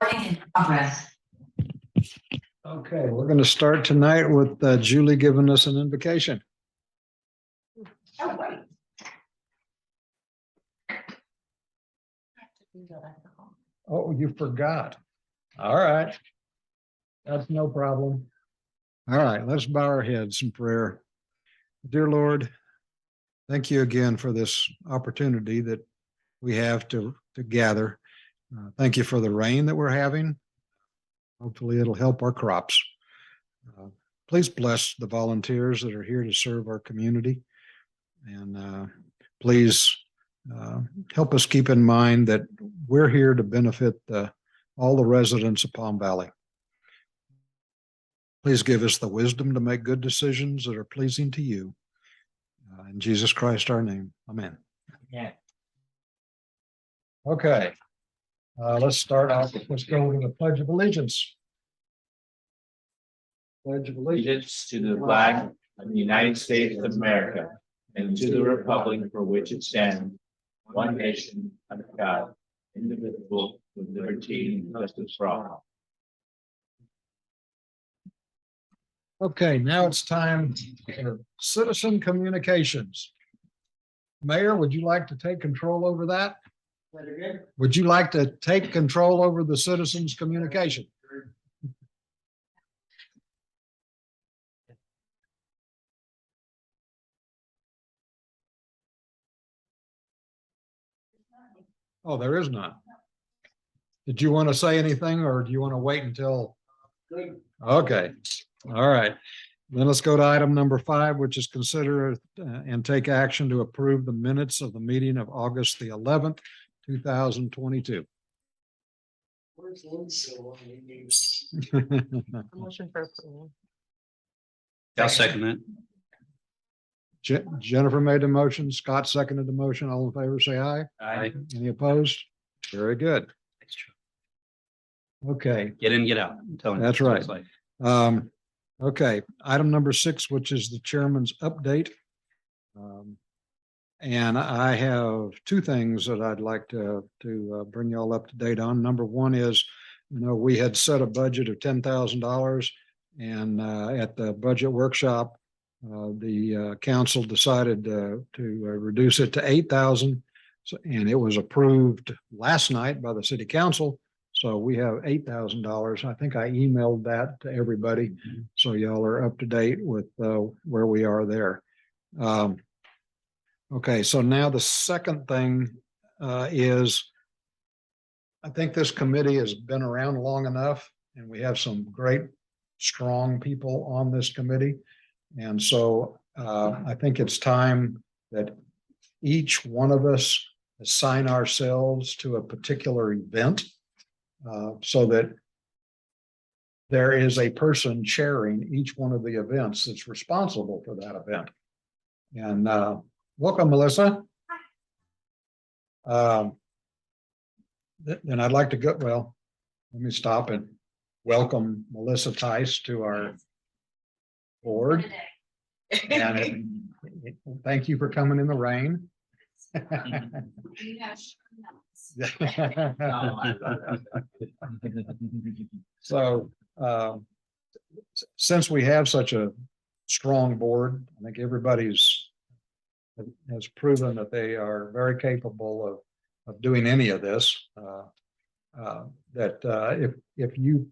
Recording in progress. Okay, we're going to start tonight with Julie giving us an invocation. Oh, wait. Oh, you forgot. All right. That's no problem. All right, let's bow our heads in prayer. Dear Lord, thank you again for this opportunity that we have to gather. Thank you for the rain that we're having. Hopefully it'll help our crops. Please bless the volunteers that are here to serve our community. And please help us keep in mind that we're here to benefit all the residents of Palm Valley. Please give us the wisdom to make good decisions that are pleasing to you. In Jesus Christ, our name. Amen. Yeah. Okay. Let's start off. Let's go with the Pledge of Allegiance. Pledge of Allegiance. Allegiance to the flag of the United States of America and to the republic for which it stands, one nation under God, indivisible, with liberty and justice for all. Okay, now it's time for citizen communications. Mayor, would you like to take control over that? Would you like to take control over the citizens' communication? Oh, there is none. Did you want to say anything or do you want to wait until? Okay, all right. Then let's go to item number 5, which is consider and take action to approve the minutes of the meeting of August the 11th, 2022. Motion for approval. I'll second that. Jennifer made the motion. Scott seconded the motion. All in favor, say aye. Aye. Any opposed? Very good. Okay. Get in, get out. I'm telling you. That's what right. it's like. Okay, item number 6, which is the chairman's update. And I have 2 things that I'd like to bring you all up to date on. Number 1 is, we had set a budget of $10,000, and at the budget workshop, the council decided to reduce it to 8,000. So, and it was approved last night by the city council. So we have $8,000. I think I emailed that to everybody. So y'all are up to date with where we are there. Okay, so now the second thing is, I think this committee has been around long enough and we have some great, strong people on this committee. And so I think it's time that each one of us assign ourselves to a particular event. So that there is a person chairing each one of the events that's responsible for that event. And welcome, Melissa. Then I'd like to go, well, let me stop and welcome Melissa Tice to our board. And thank you for coming in the rain. So since we have such a strong board, I think everybody's has proven that they are very capable of doing any of this. If you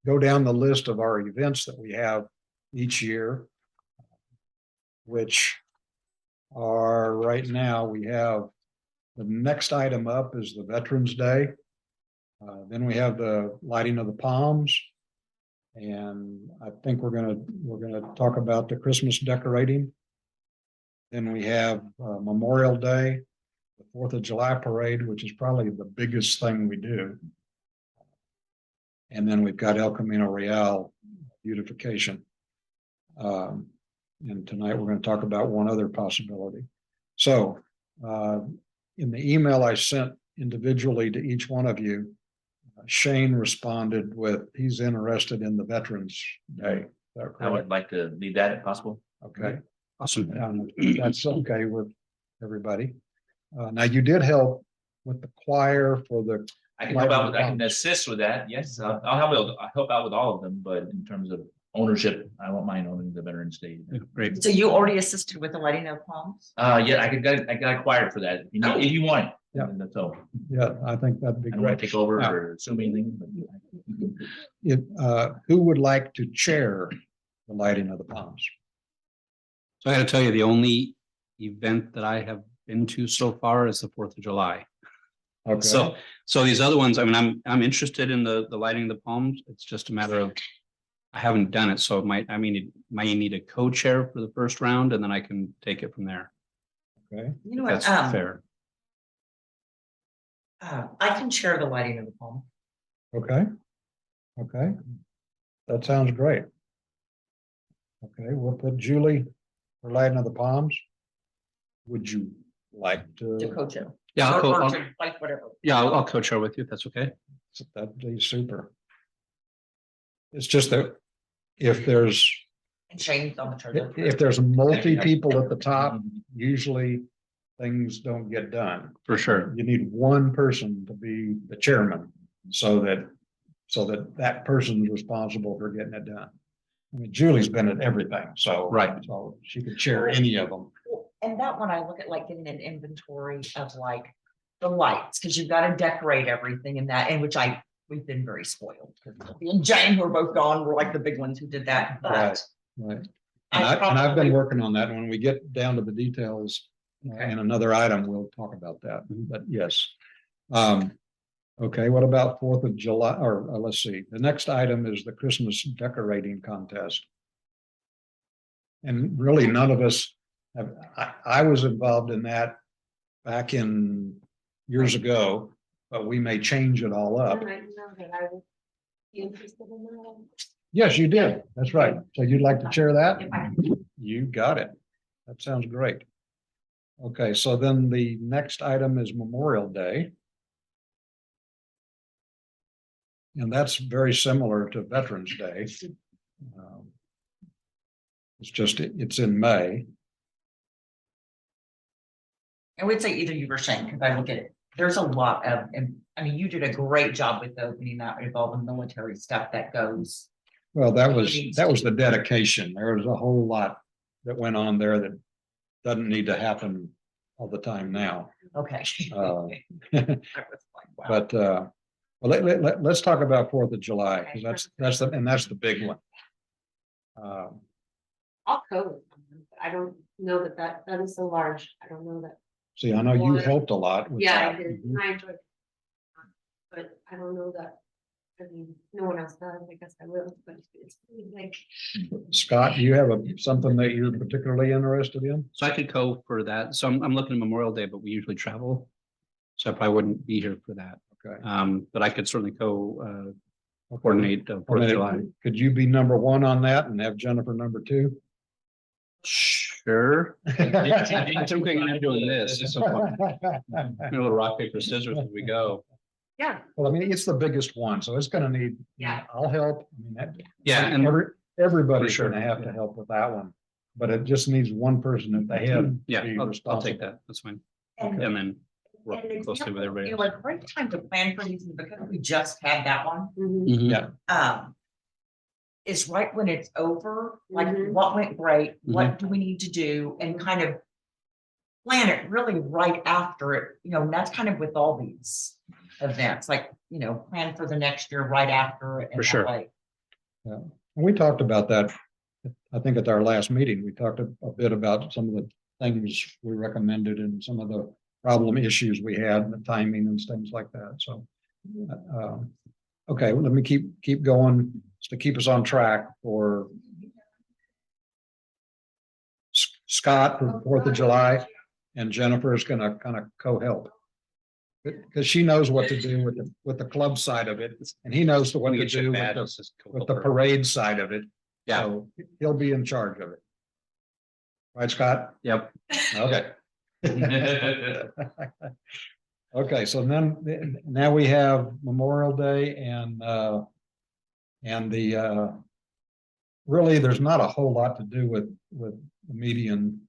go down the list of our events that we have each year, which are right now, we have the next item up is the Veterans Day. Then we have the lighting of the palms. And I think we're gonna talk about the Christmas decorating. Then we have Memorial Day, the 4th of July parade, which is probably the biggest thing we do. And then we've got El Camino Real beautification. And tonight we're going to talk about one other possibility. So in the email I sent individually to each one of you, Shane responded with, he's interested in the Veterans Day. I would like to lead that if possible. Okay. Awesome. That's okay with everybody. Now you did help with the choir for the I can help out, I can assist with that, yes, I'll help out with all of them, but in terms of ownership, I won't mind owning the Veterans Day. Great. So you already assisted with the lighting of palms? Yeah, I got acquired for that, if you want. Yeah. So, Yeah, I think that'd be I don't want great. to take over Now, or assume anything, but. Who would like to chair the lighting of the palms? So I gotta tell you, the only event that I have been to so far is the 4th of July. Okay. So these other ones, I mean, I'm interested in the lighting of the palms. It's just a matter of, I haven't done it, so it might need a co-chair for the first round, and then I can take it from there. Okay, You know what, That's fair. I can chair the lighting of the palm. okay. Okay, that sounds great. Okay, we'll put Julie for lighting of the palms. Would you like To to? co-chair. Yeah, I'll, Or I'll- to, like, whatever. I'll co-chair with you, if that's okay. That'd be super. It's just that if there's, And Shane's on the treasure. if there's multi people at the top, usually things don't get done. For sure. You need one person to be the chairman so that person's responsible for getting it done. I mean, Julie's been at everything, so. Right. So she could chair any of them. And that one, I look at like getting an inventory of like the lights, because you've got to decorate everything and that, and which we've been very spoiled. Me and Jane, who are both gone, were like the big ones who did that, but. Right. Right. And I I've been probably- working on that. When we get down to the details Okay. in another item, we'll talk about that, Mm-hmm. but yes. Okay, what about 4th of July, or let's see, the next item is the Christmas decorating contest. And really, none of us have, I was involved in that back in years ago, but we may change it all up. Yes, you did. That's right. So you'd like to chair that? You got it. That sounds great. Okay, so then the next item is Memorial Day. And that's very similar to Veterans Day. It's just, it's in May. I would say either you or Shane, because I look at it, there's a lot of, and I mean, you did a great job with opening that with all the military stuff that goes. Well, that was the dedication. There was a whole lot that went on there that doesn't need to happen all the time now. Okay. Uh, I was like, wow. But well, let's talk about 4th of July, because that's the big one. I'll code. I don't know that is so large. I don't know that. See, I know you helped a lot with Yeah, I that. did. Mhm. I enjoyed it. But I don't know that. I mean, no one else does. I guess I will, but it's like. Scott, do you have something that you're particularly interested in? So I could go for that. So I'm looking at Memorial Day, but we usually travel. So I probably wouldn't be here for that. Okay. But I could certainly coordinate 4th of July. Could you be number 1 on that and have Jennifer number 2? Sure. I'm thinking I'm doing this. It's so fun. A little rock, paper, scissors as we go. Yeah. Well, I mean, it's the biggest one, so it's gonna need, Yeah. I'll help. I mean, Yeah, and everybody's For sure, gonna have to yeah. help with that one. But it just needs one person at the head. yeah, to be I'll take responsible. that. That's fine. And- And then work and an closely with example, everybody You know, else. a great time to plan for these, is because we just had that one, Mhm. Yeah. is right when it's over, like Mhm. what went great, what do we need to do, and kind of plan it really right after it, you know, and that's kind of with all these events, like, you know, plan for the next year right after it. and For that sure. way. And we talked about that, I think at our last meeting, we talked a bit about some of the things we recommended and some of the problem issues we had and the timing and things like that, so. Okay, well, let me keep going to keep us on track for Scott for 4th of July, and Jennifer is gonna kind of co-help. Because she knows what to do with the club side of it, and he knows what to do with the parade side of it. Yeah. So he'll be in charge of it. Right, Scott? Yep. Okay. Okay, so then, now we have Memorial Day and the, really, there's not a whole lot to do with the median.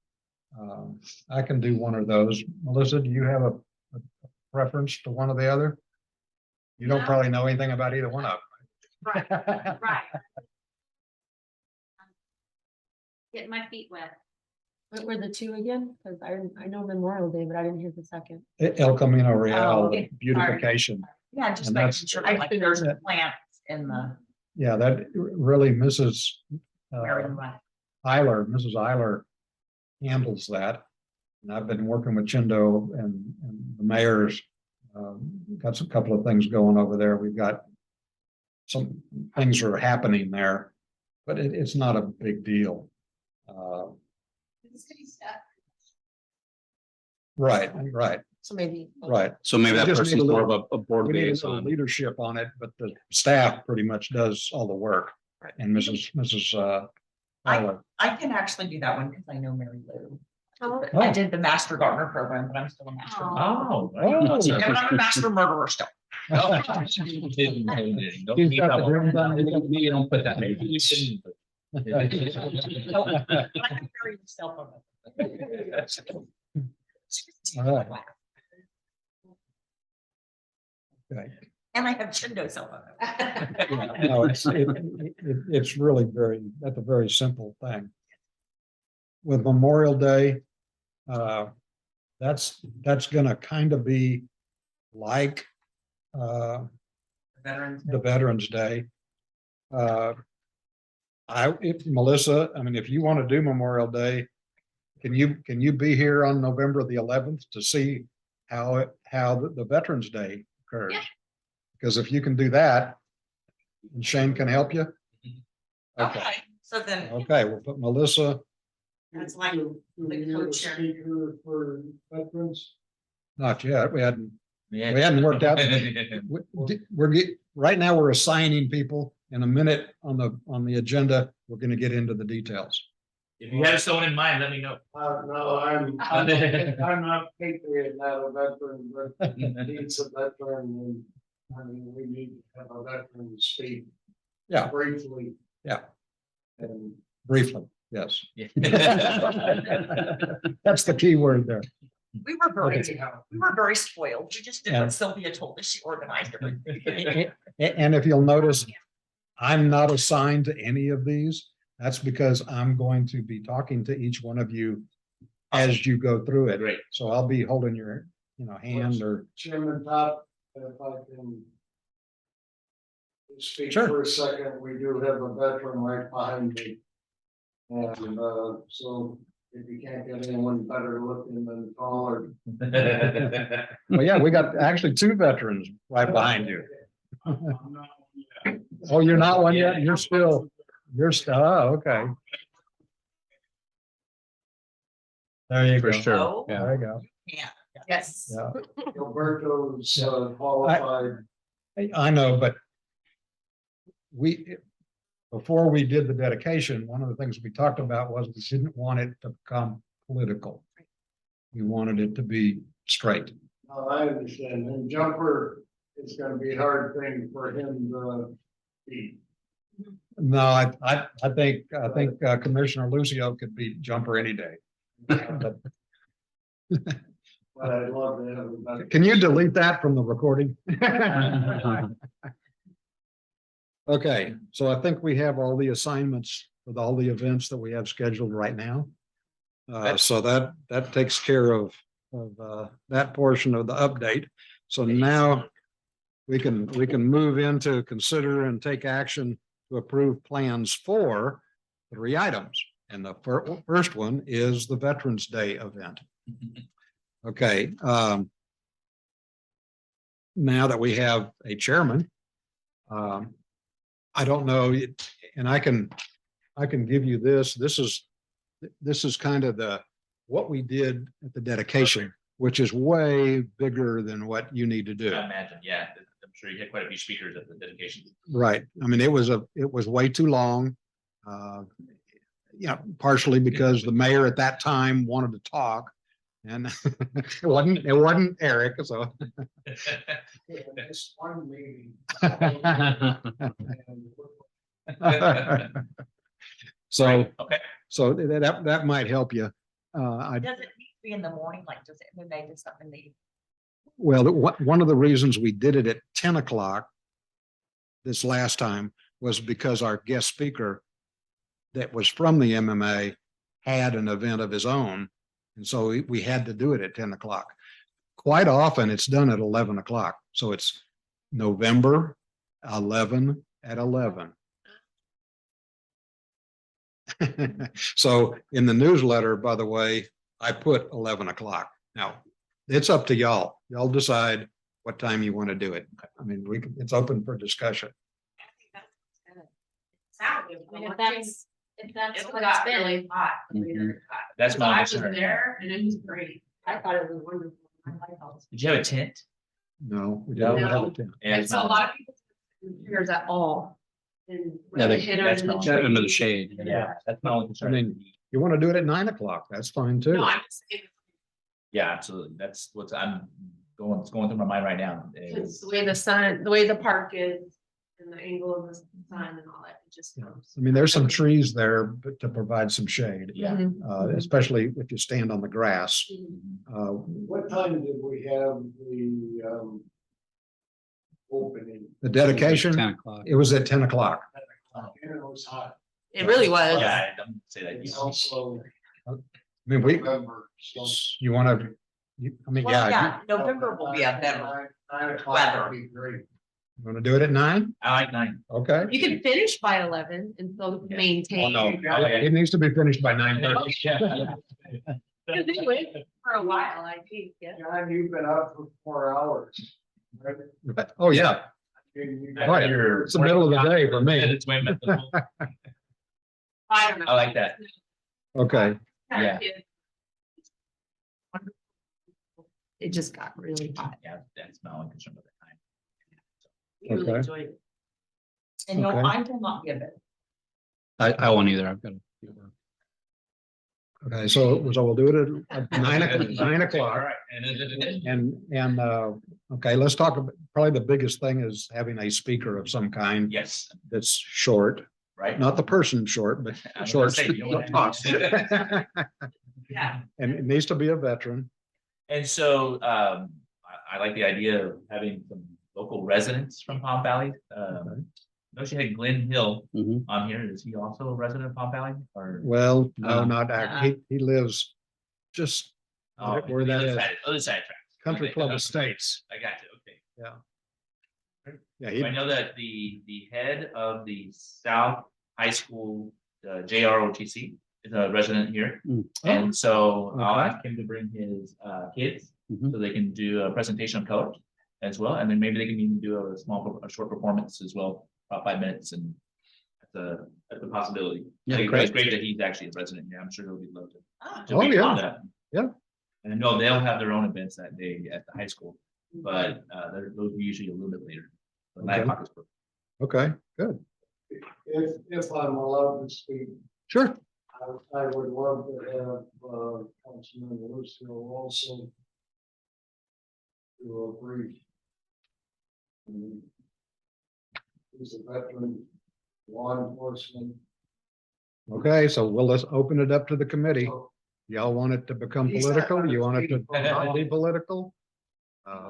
I can do one of those. Melissa, do you have a preference to one or the other? You don't No. probably know anything about either one of Right, them. right. Getting my feet wet. What were the two again? Cause I know Memorial Day, but I didn't hear the second. El Camino Oh, Real, okay. beautification. Yeah, just And making that's- sure like there's that- plants in the. Yeah, that really Mrs. where in the- Mrs. Eiler handles that. And I've been working with Chindo and the mayor's, got a couple of things going over there. We've got some things are happening there, but it's not a big deal. Right, right, So maybe. right. So maybe We that just need person's a more little- of a board We need a little liaison. leadership on it, but the staff pretty much does all the work. Right. And Mrs. Eiler. I can actually do that one because I know Mary Lou. Oh, I did the Master Gardener program, but I'm still a master. Oh. And I'm a master murderer still. Don't She's keep got the up. dream done. You don't put that. No, but I have Mary Lou's cell phone. All right. Okay. And I have Chindo's cell phone. No, it's really that's a very simple thing. With Memorial Day, that's gonna kind of be like Veterans. the Veterans Day. Melissa, I mean, if you want to do Memorial Day, can you be here on November the 11th to see how the Veterans Day occurs? Yeah. Because if you can do that, and Shane can help you. Okay, Okay, so then okay, we'll put Melissa. it's like the co-chair. For veterans? Not yet. We hadn't worked out. Right now, we're assigning people. In a minute on the agenda, we're gonna get into the details. If you have someone in mind, let me know. No, I'm not patriot, not a veteran, but he's a veteran, and I mean, we need to have a veteran speak. Yeah. Briefly. Yeah. And Briefly, yes. That's the key word there. We were very spoiled. We just did Yeah. what Sylvia told us. She organized everything. And if you'll notice, I'm not assigned to any of these. That's because I'm going to be talking to each one of you as you go through it. Great. So I'll be holding your, hand or, Chairman Top, if I can speak Sure. for a second, we do have a veteran right behind me. And so if you can't get anyone better looking than taller. well, yeah, we got actually two veterans right behind you. Oh, you're not one yet? You're still, oh, okay. There you For go. sure. Oh. Yeah. There you go. Yeah. Yes. Yeah. Gilberto's qualified. I know, but before we did the dedication, one of the things we talked about was we didn't want it to become political. We wanted it to be straight. No, I understand, and jumper is gonna be a hard thing for him to beat. No, I think Commissioner Lucio could beat Jumper any day. But But I'd love to have a better. can you delete that from the recording? Okay, so I think we have all the assignments with all the events that we have scheduled right now. So that takes care of that portion of the update. So now we can move into consider and take action to approve plans for 3 items. And the first one is the Veterans Day event. Okay. Now that we have a chairman, I don't know, and I can give you this. This is kind of what we did at the dedication, which is way bigger than what you need to do. I imagine, yeah, I'm sure you get quite a few speakers at the dedication. Right. I mean, it was way too long. Partially because the mayor at that time wanted to talk. And it wasn't Eric, so. Just one meeting. So, Okay. so that might help you. Does it need to be in the morning? Like, does it, when they do something, Well, one of the reasons we did it at 10 o'clock this last time was because our guest speaker that was from the MMA had an event of his own. And so we had to do it at 10 o'clock. Quite often it's done at 11 o'clock. So it's November 11 at 11. So in the newsletter, by the way, I put 11 o'clock. Now, it's up to y'all. Y'all decide what time you want to do it. I mean, it's open for discussion. I mean, if that's It what it's got been. really hot. Mhm. That's So my I was concern. there and it was great. I thought it was wonderful. I like all this. Did you have a tent? No, we don't have a tent. Yeah, And so a lot of people didn't hear at all. And Yeah, they- hid that's under the not- tree. Under the shade. Yeah, that's my only I concern. mean, you want to do it at 9 o'clock, that's fine too. No, I'm just saying, Yeah, absolutely. That's what's it's going through my mind right now. it's is- the way the sun, the way the park is and the angle of the sun and all that, it just. Yeah. I mean, there's some trees there to provide some shade, Yeah. Mhm. especially if you stand on the grass. What time did we have the opening? The dedication, 10 o'clock. it was at 10 o'clock. And it was hot. It really was. Yeah, I don't say that. It's also I mean, November, so. you want to, I mean, Well, yeah, November will be a better. 9 o'clock would be great. you want to do it at 9? I like 9. Okay. You can finish by 11 and still Yeah. maintain. Oh, no, it needs to be finished by 9:30. Because they went for a while, I think, yeah. John, you've been up for 4 hours. right? Oh, yeah, You Right. it's the middle of the day for me. It's way better. I don't know. I like that. Okay, Yeah. It just got really hot. Yeah, that's my only concern with the time. We really Okay. enjoyed it. And no, Okay. I will not give it. I won't either. I've got to. okay, so we'll do it at 9 o'clock, 9 All o'clock. right. And, okay, let's talk about, probably the biggest thing is having a speaker of some kind Yes, that's short, right. not the person short, but I was short. gonna say, you don't wanna talk. Yeah. And it needs to be a veteran. And so I like the idea of having some local residents from Palm Valley. No, she had Glenn Hill Mhm. on here. Is he also a resident of Palm Valley or? Well, no, No. not, he lives just Oh, where that the is. Other side of tracks. Country Okay, Club okay. Estates. I got you. Okay. Yeah, I know that the head of the South High School, JROTC, is a resident here. Mm. And so I'll Okay. ask him to bring his kids Mhm. so they can do a presentation of colors as well. And then maybe they can even do a short performance as well, about 5 minutes, and that's a possibility. Yeah, I think great. It's great that he's actually a resident here. I'm sure he'll be loved to. Oh, be yeah. part of that. Yeah. And I know they'll have their own events that day at the high school, but those are usually a little bit later. But 9 Okay. o'clock is perfect. okay, good. If I'm allowed to speak, Sure. I would love to have Councilman Lucille also do a brief. He's a veteran, law enforcement. Okay, so let's open it up to the committee. So, Y'all want it to become He's not political? You want it to gonna not be political? I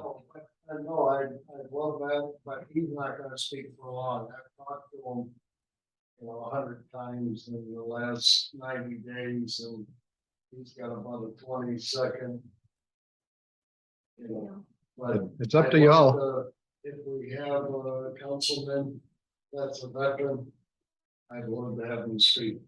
know, I'd love that, but he's not gonna speak for long. I've talked to him, 100 times in the last 90 days, and he's got about a 20-second. But It's up to I'd y'all. love to- If we have a councilman that's a veteran, I'd love to have him speak.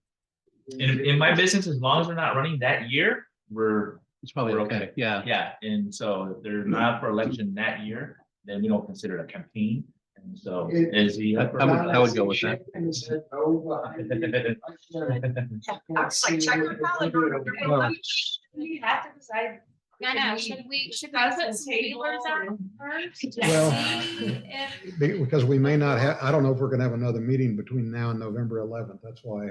In my business, as long as they're not running that year, we're, It's probably We're okay. okay. Yeah. yeah, and so if they're not for election that year, then we don't consider it a campaign. And so is he? up for I would go with that. And he said, "No, behind me." I said, I was like, check your calendar. We have to decide. I know, should we put some feelers out first? Well- See if- Because we may not have, I don't know if we're gonna have another meeting between now and November 11th. That's why.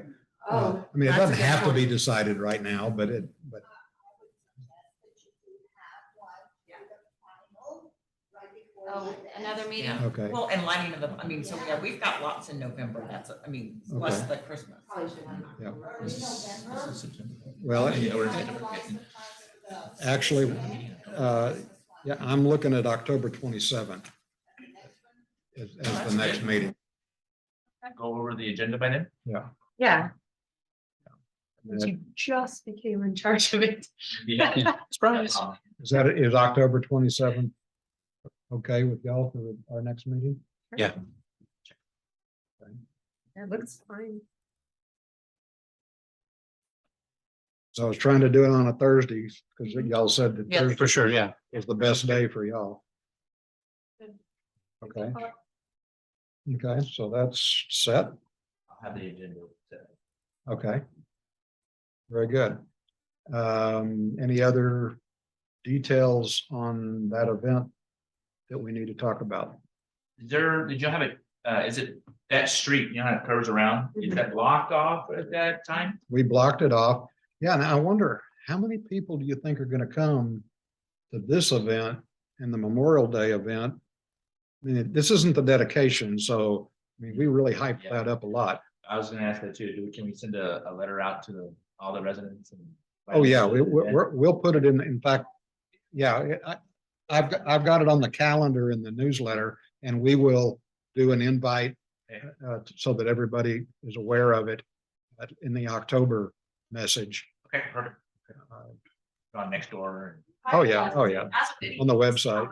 Oh, I mean, it that's a doesn't good have to point. be decided right now, but Oh, another meeting? Yeah. okay. Well, and lining of the, I mean, so yeah, we've got lots in November. That's, I mean, plus Okay. the Christmas. Yeah. This is September. Well, Yeah, we're in September. actually, Yeah, I'm looking at October 27th as the next meeting. Go over the agenda by then? Yeah. Yeah, Uh, you just became in charge of it. Yeah. Surprise. Is October 27th okay with y'all for our next meeting? Yeah. It looks fine. So I was trying to do it on a Thursday because y'all said that Yeah, Thursday For sure, yeah. is the best day for y'all. Okay. Okay, so that's set. I'll have the agenda set. Okay. Very good. Any other details on that event that we need to talk about? Did you have it, is it that street, you know how it curves around? Is that blocked off at that time? We blocked it off. Yeah, now I wonder, how many people do you think are gonna come to this event and the Memorial Day event? I mean, this isn't the dedication, so, I mean, we really hyped that up a lot. I was gonna ask that too. Can we send a letter out to all the residents and? Oh, yeah, we'll put it in fact, yeah, I've got it on the calendar in the newsletter, and we will do an invite so that everybody is aware of it in the October message. Okay, perfect. On next door. Oh, yeah, on the website.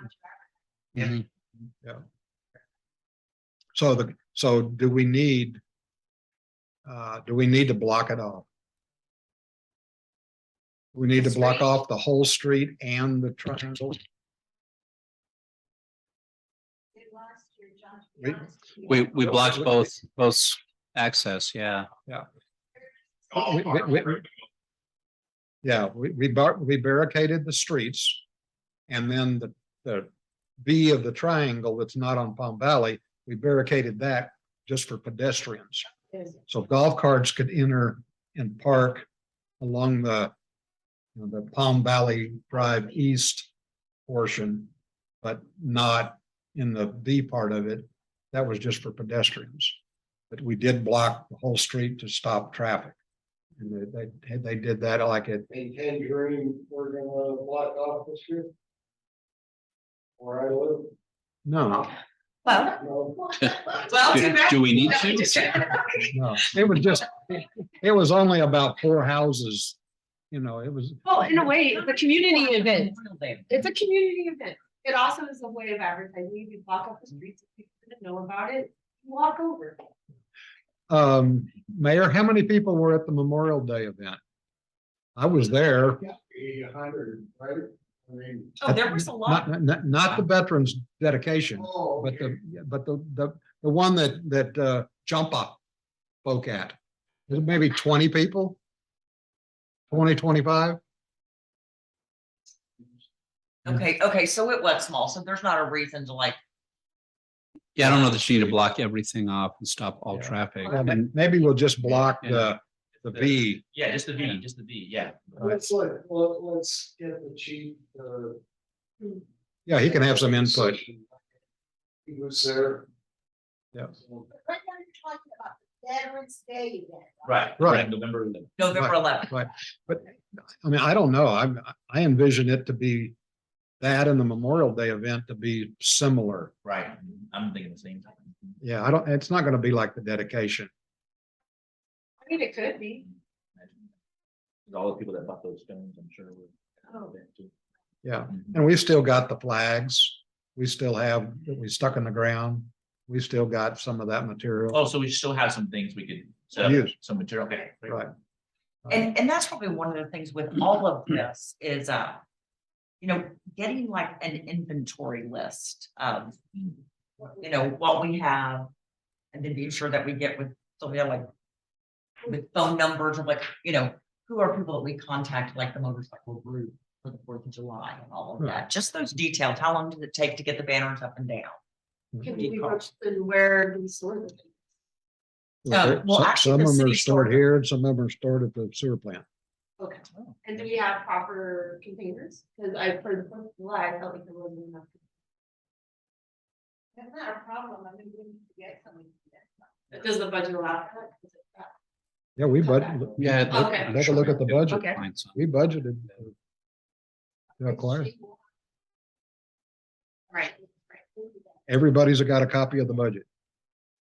Mhm. Yeah. So do we need to block it off? We need to block off the whole street and the triangle. We blocked both access, yeah. We barricaded the streets. And then the B of the triangle that's not on Palm Valley, we barricaded that just for pedestrians. So golf carts could enter and park along the Palm Valley Drive East portion, but not in the B part of it. That was just for pedestrians. But we did block the whole street to stop traffic. And they did that like it. In Tangerine, we're gonna block off the street. Where I live. No, Well, No. well, too Do bad. do we need to? no, it was only about 4 houses. It was, Well, in a way, it's a community event. It's a community event. It also is a way of advertising. If you block off the streets, if people didn't know about it, walk over. Mayor, how many people were at the Memorial Day event? I was there. 800, right? I mean. Oh, there was a lot. Not the veterans dedication, Oh, but okay. the one that Jumpa spoke at. There's maybe 20 people. 20, 25. Okay, so it was small, so there's not a reason to like, Yeah, I don't know that you need to block everything off and stop all Yeah. traffic. Well, And maybe we'll just block Yeah. the B. Yeah, just the V, yeah. Let's get the chief. Yeah, he can have some input. He was there. Yeah. So, Right now you're talking about the Veterans Day event. Right. November 11th. November 11th. Right, but I mean, I don't know. I envision it to be that and the Memorial Day event to be similar. Right, I'm thinking the same time. Yeah, it's not gonna be like the dedication. I mean, it could be. All the people that bought those stones, I'm sure were. Oh. there too. Yeah, and we still got the flags. We still have, that we stuck in the ground. We still got some of that material. Oh, so we still have some things we could set up, Use. some material, okay. great. Right. And that's probably one of the things with all of this is, getting like an inventory list of, what we have. And then being sure that we get with Sylvia, like, with phone numbers of like, who are people that we contact, like the motorcycle group for the 4th of July and all of that. Just those details. How long does it take to get the banners up and down? Can we watch and where do we store the things? well, actually, Some the of them city are stored stored here and some of them are stored at the sewer plant. Okay, and do we have proper containers? Because I've heard the 4th of July, I felt like there wasn't enough. That's not a problem. I mean, we need to get something. Does the budget allow for that? Is it that? Yeah, we Yeah. Okay. Take a look at the budget. Okay. Find some. We budgeted. To acquire. everybody's got a copy of the budget.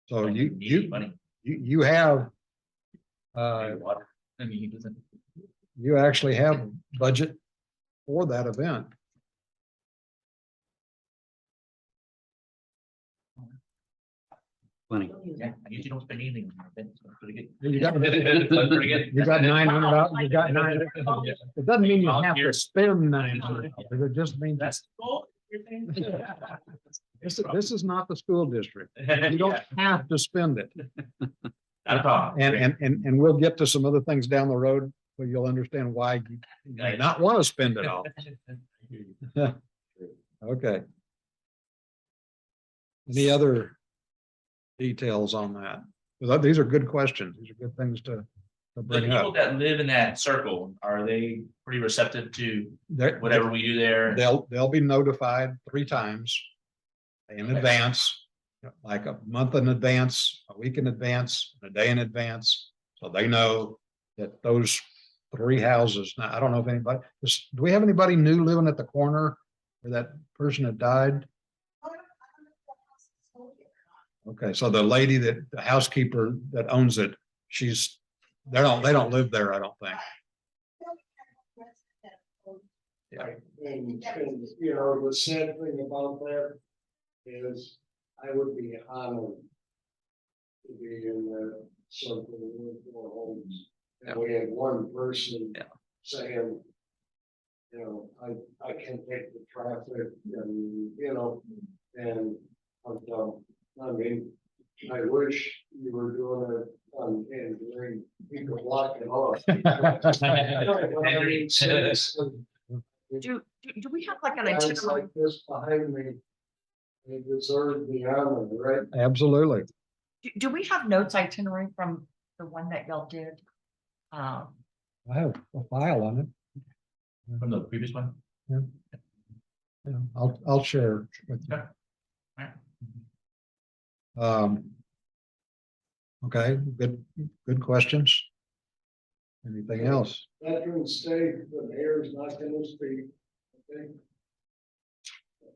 So you have, Water. I mean, he doesn't. you actually have budget for that event. Plenty. Yeah, I usually don't spend anything on our events. So it's pretty good. You got, Pretty good. you got 900, you got 900. It doesn't mean you have to spend 900. It just means That's the goal. You're saying? this is not the school district. You don't have to spend it. Not a problem. And we'll get to some other things down the road, so you'll understand why you may not want to spend it all. Okay. Any other details on that? Because these are good questions. These are good things to The bring people up. that live in that circle, are they pretty receptive to They're- whatever we do there? They'll be notified 3 times in advance, like a month in advance, a week in advance, a day in advance. So they know that those 3 houses, now, I don't know if anybody, do we have anybody new living at the corner where that person had died? Okay, so the lady the housekeeper that owns it, they don't live there, I don't think. And, you know, the sad thing about that is I would be honored to be in the circle with 4 homes. And we had one person Yeah. saying, you know, I can take the traffic and, you know, and, I mean, I wish you were doing it on Tangerine, you could block it off. I mean, seriously, Do we have like an guys itinerary? like this behind me, they deserve the honor, right? Absolutely. Do we have notes itinerary from the one that y'all did? I have a file on it. From the previous one? Yeah, I'll share with you. Okay. Alright. Okay, good questions. Anything else? Veterans Day, the mayor's not gonna speak, okay?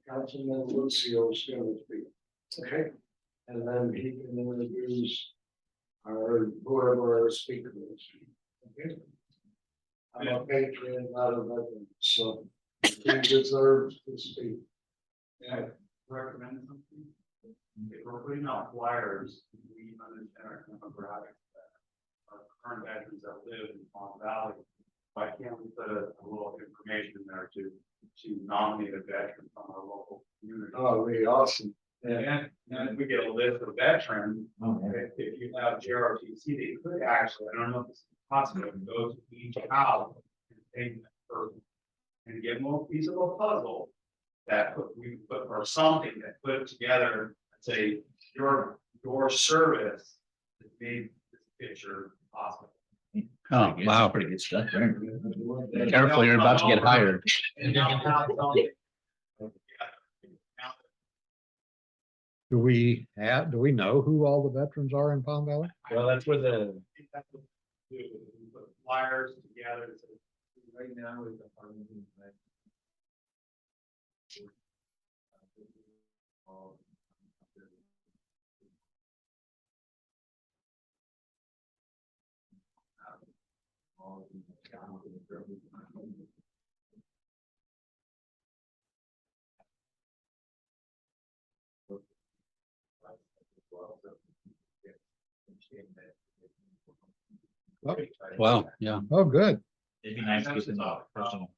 Councilman Lucio's gonna speak, okay? And then he can introduce our, whoever our speaker is, okay? I'm a patriot, not a veteran, so he deserves to speak. Yeah, recommend something. If we're putting out flyers, we understand our demographics that our current veterans that live in Palm Valley. Why can't we put a little information there to nominate a veteran from our local community? Oh, really awesome. And if we get a list of veterans, if you have JRTC, they could actually, I don't know if this is possible, go to each house and take that person and give them a piece of a puzzle that we put or something that put it together and say, your service that made this picture possible. Oh, wow. Pretty good stuff there. Careful, you're about to get hired. Do we know who all the veterans are in Palm Valley? Well, that's where the, We put flyers together, so right now is the Wow, yeah. Oh, good. it'd be nice to get them off personal.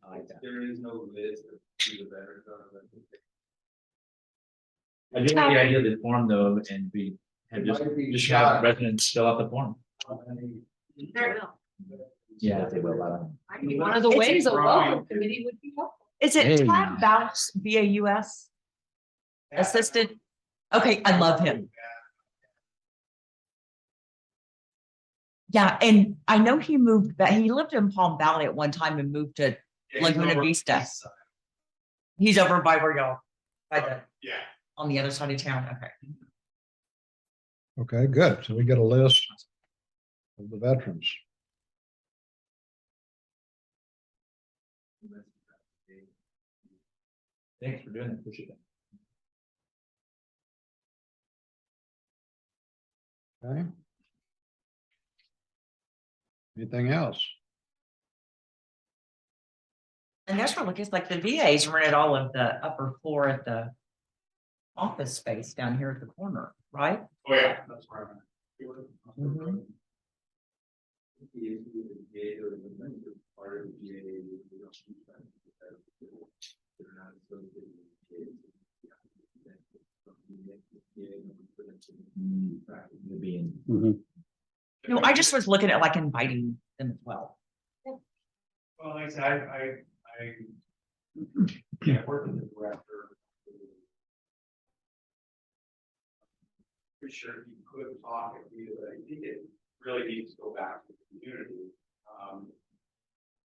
I like that. There is no list of who the veterans are. I do like the idea of the form though, and we have just have residents fill out the form. There, Yeah, they will. I mean, one of the It's a ways a drawing. local committee would be helpful. Is Hey. it Todd Bouts, BAUS assistant? Okay, I love him. Yeah, and I know he moved, but he lived in Palm Valley at one time and moved to Laguna Vista. He's over by where y'all, by the, Yeah. on the other side of town. Okay. Okay, good. So we get a list of the veterans. Thanks for doing that, appreciate it. Okay. Anything else? And that's what looks like the VA's rented all of the upper floor at the office space down here at the corner, right? Oh, yeah, that's where I'm at. Mhm. No, I just was looking at like inviting them as well. Well, like I said, yeah, working with the director. Pretty sure you could talk if you, but I think it really needs to go back to the community.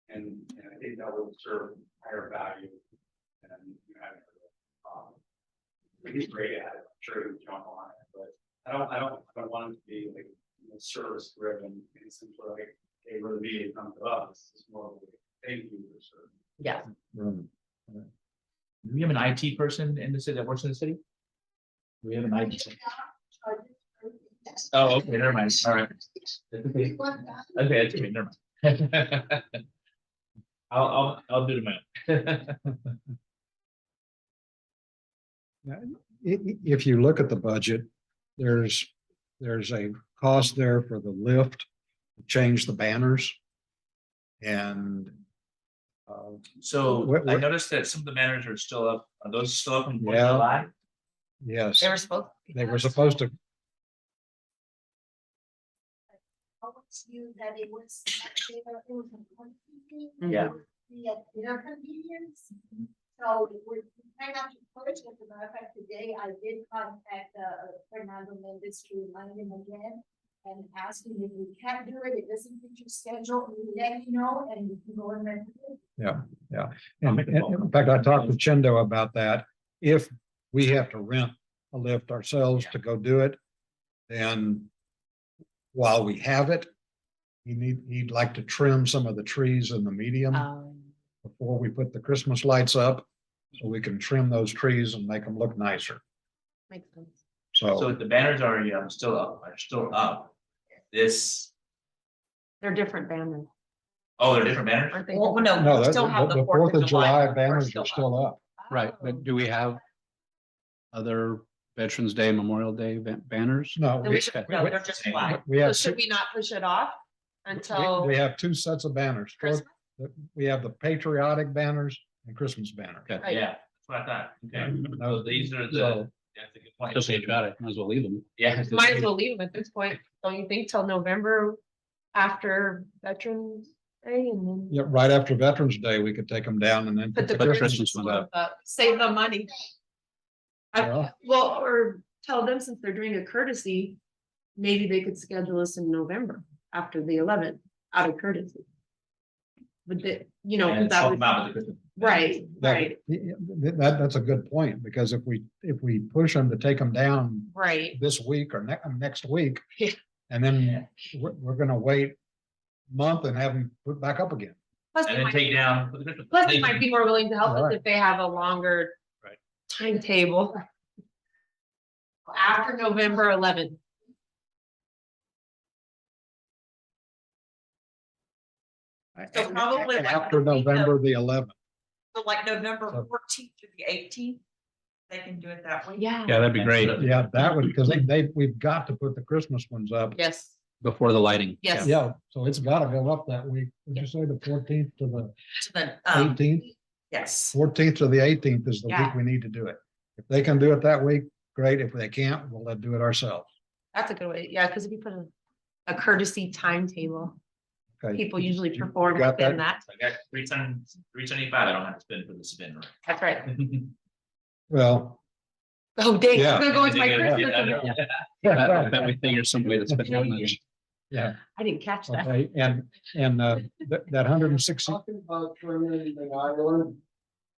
And I think that would serve higher value than you having. He's great at it, I'm sure he would jump on it, but I don't want it to be like, service driven, and simply like, hey, we're the media, come to us, it's more of a thank you for service. Yeah. Do we have an IT person in the city that works in the city? Do we have an IT? Oh, okay, never mind, all right. That's okay. Okay, that's okay, never mind. I'll do the math. If you look at the budget, there's a cost there for the lift, to change the banners. And So What- I what- noticed that some of the banners are still up. Are those still up from Fourth Yeah. of July? yes, They were supposed. they were supposed to, You that it was. Yeah. Their convenience. So we're trying not to push, as a matter of fact, today I did contact Fernando Mendes to remind him again. And ask him if we can't do it, it doesn't fit your schedule, let me know and we can go and rent it. and in fact, I talked with Chindo about that. If we have to rent a lift ourselves to go do it, then while we have it, he'd like to trim some of the trees in the medium before we put the Christmas lights up. So we can trim those trees and make them look nicer. Makes sense. So So, the banners are still up. This, They're different banners, oh, they're different banners? aren't they? Well, no, no, we still have the 4th of July banners are up. still up. Right, but do we have other Veterans Day, Memorial Day banners? No, Then we, we should- No, they're just flat. we So have, should we not push it off until? we have two sets of banners. Christmas? We have the patriotic banners and Christmas banners. Okay. Right. Yeah, that's what I thought. Okay. No, So these are so- the, that's a good point. Just say about it, might as well leave them. Yeah. Might as well leave them at this point, don't you think, till November after Veterans Day and then. Yeah, right after Veterans Day, we could take them down and then Put the Put Christmas Christmas ones ones up. up, save the money. Yeah. Well, or tell them since they're doing a courtesy, maybe they could schedule us in November after the 11th, out of courtesy. But the, you know, And that talk would, about the Christmas. right, right, That's a good point, because if we push them to take them down right. this week or next week. Yeah. And then we're gonna wait a month and have them put back up again. Plus, And they then might, take down. for the Christmas. plus they might be more willing to help us Right. if they have a longer. Right. Timetable. After November 11th. So probably like After the week of- November the 11th. So like November So- 14th to the 18th, they can do it that way. Yeah. Yeah, that'd be great, Yeah, that would, because we've got to put the Christmas ones up. Yes, before the lighting. yes. Yeah, so it's gotta go up that week. Would you say the 14th to the To the, 18th? yes. 14th to the 18th is the week Yeah. we need to do it. If they can do it that week, great. If they can't, we'll do it ourselves. That's a good way. Yeah, because if you put a courtesy timetable, Okay. people usually You perform got within that? that. I got 375, I don't have to spend for the spin. That's right. Well, Oh, dang, Yeah. I'm gonna go into my Christmas. Yeah. event. I bet we figure some way to spend that much. yeah, I didn't catch that. okay, and that 160, Talking about trimming the island.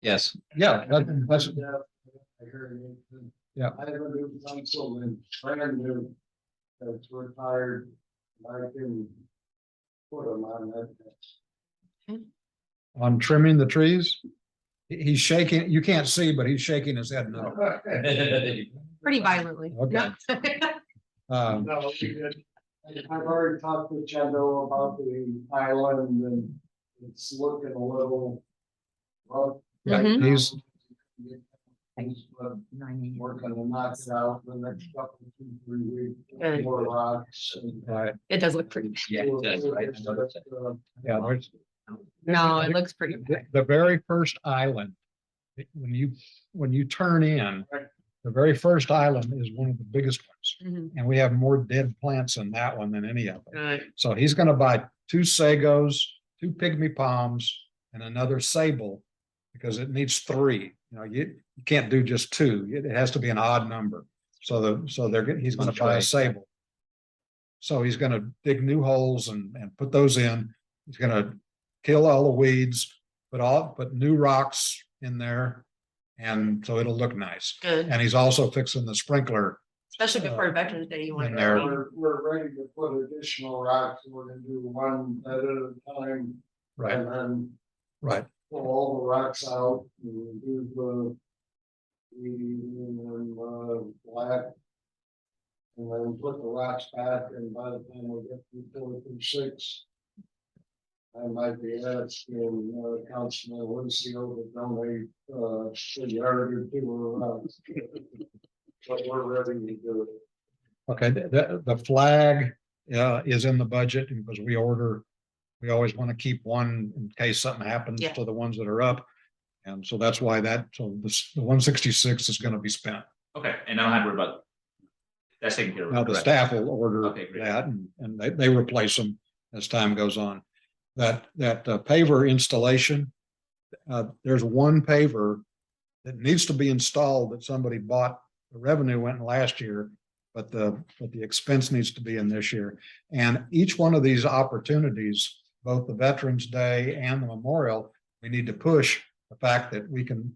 Yes, yeah, that's, I heard it. Yeah. I have a new councilman, brand new, that's retired, I can put him on that. on trimming the trees. He's shaking, you can't see, but he's shaking his head no. Pretty violently. Okay. No, we did. I've already talked with Chando about the island and it's looking a little rough. Yeah, Mhm. he's, Working to knock it out the next couple, 2-3 weeks. Good. More rocks. and- right, It does look pretty. Yeah, it does, right? I noticed it. yeah, there's. No, it looks pretty. The very first island, when you turn in, the very first island is one of the biggest ones. Mhm. And we have more dead plants in that one than any of them. Right. So he's gonna buy 2 sagos, 2 pygmy palms, and another sable. Because it needs 3, you can't do just 2, it has to be an odd number. So he's gonna buy a sable. So he's gonna dig new holes and put those in, he's gonna kill all the weeds, put new rocks in there. And so it'll look nice, Good, and he's also fixing the sprinkler. especially before Veterans Day, you want in to. there. We're ready to put additional rocks. We're gonna do one at a time. Right, And then right, pull all the rocks out and do black. And then put the rocks back, and by the time we get to 4 through 6. I might be asking, Councilman Lucio to donate, a yard or 2 of rocks. But we're ready to do it. okay, the flag is in the budget, because we always want to keep one in case something happens Yeah. to the ones that are up. And so that's why the 166 is gonna be spent. Okay, and I don't have to worry about. That's taken care of. Now, the correct? staff will order Okay, great. that, and they replace them as time goes on. That paver installation, there's one paver that needs to be installed that somebody bought. The revenue went in last year, but the expense needs to be in this year. And each one of these opportunities, both the Veterans Day and the Memorial, we need to push the fact that we can,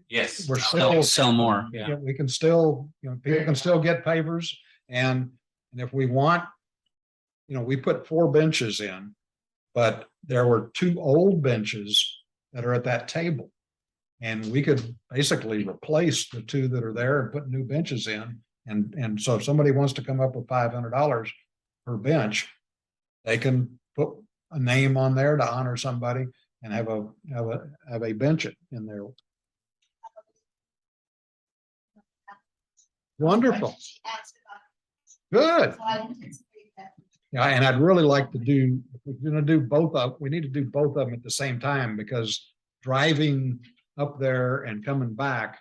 Yes. we're Sell more, yeah. we can still, people can still get pavers, and if we want, we put 4 benches in, but there were 2 old benches that are at that table. And we could basically replace the 2 that are there and put new benches in. And so if somebody wants to come up with $500 per bench, they can put a name on there to honor somebody and have a bench in there. Wonderful. She asked about Good. it, so I anticipate that. Yeah, and I'd really like to do, if we're gonna do we need to do both of them at the same time, because driving up there and coming back,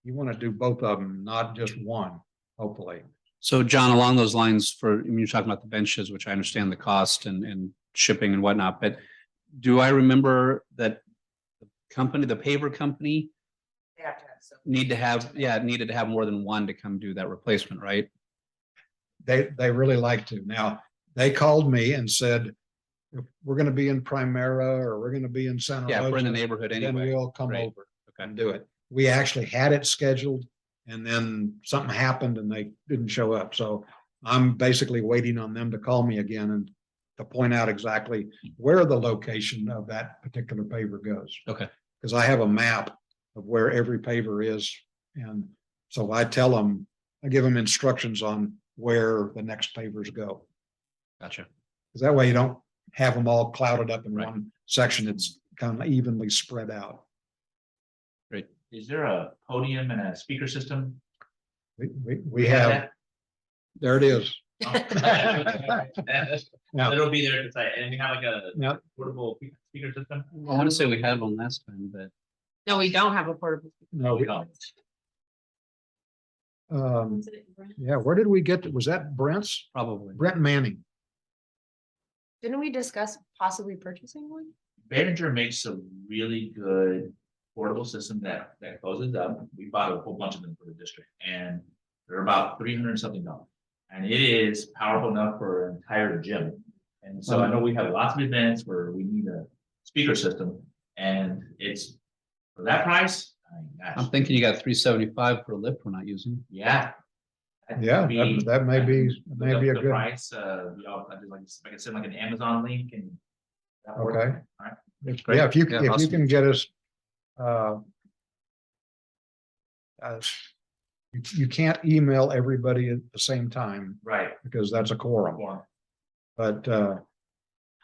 you want to do both of them, not just one, hopefully. So John, along those lines you're talking about the benches, which I understand the cost and shipping and whatnot, but do I remember that the paver company They have to have some- needed to have more than one to come do that replacement, right? They really like to. Now, they called me and said, if we're gonna be in Primera or we're gonna be in Santa Yeah, if we're in the Rosa, neighborhood then anyway. we'll come Right. over and do it. We actually had it scheduled, and then something happened and they didn't show up. So I'm basically waiting on them to call me again and to point out exactly where the location of that particular paver goes. Okay. Because I have a map of where every paver is. And so I give them instructions on where the next pavers go. Gotcha. Because that way you don't have them all clouded up in Right. one section. It's kind of evenly spread out. Is there a podium and a speaker system? We have, there it is. Now, It'll be there to say, and we have like a now, portable speaker system? I want to say we had one last time, but No, we don't have a portable. no, we, don't. yeah, where did we get, was that Brent's? probably. Brent Manning. Didn't we discuss possibly purchasing one? Behringer makes a really good portable system that closes up. We bought a whole bunch of them for the district, and they're about $300 something. And it is powerful enough for an entire gym. And so I know we have lots of events where we need a speaker system, and it's for that price. I mean, gosh, I'm thinking you got 375 for a lift we're not using. yeah. Yeah, Be- that may be a the good, price, I did like I can send like an Amazon link and. that works. Okay. All right. It's great. yeah, if you Yeah, can awesome. get us uh, you can't email everybody at the same time Right. because that's a quorum, but,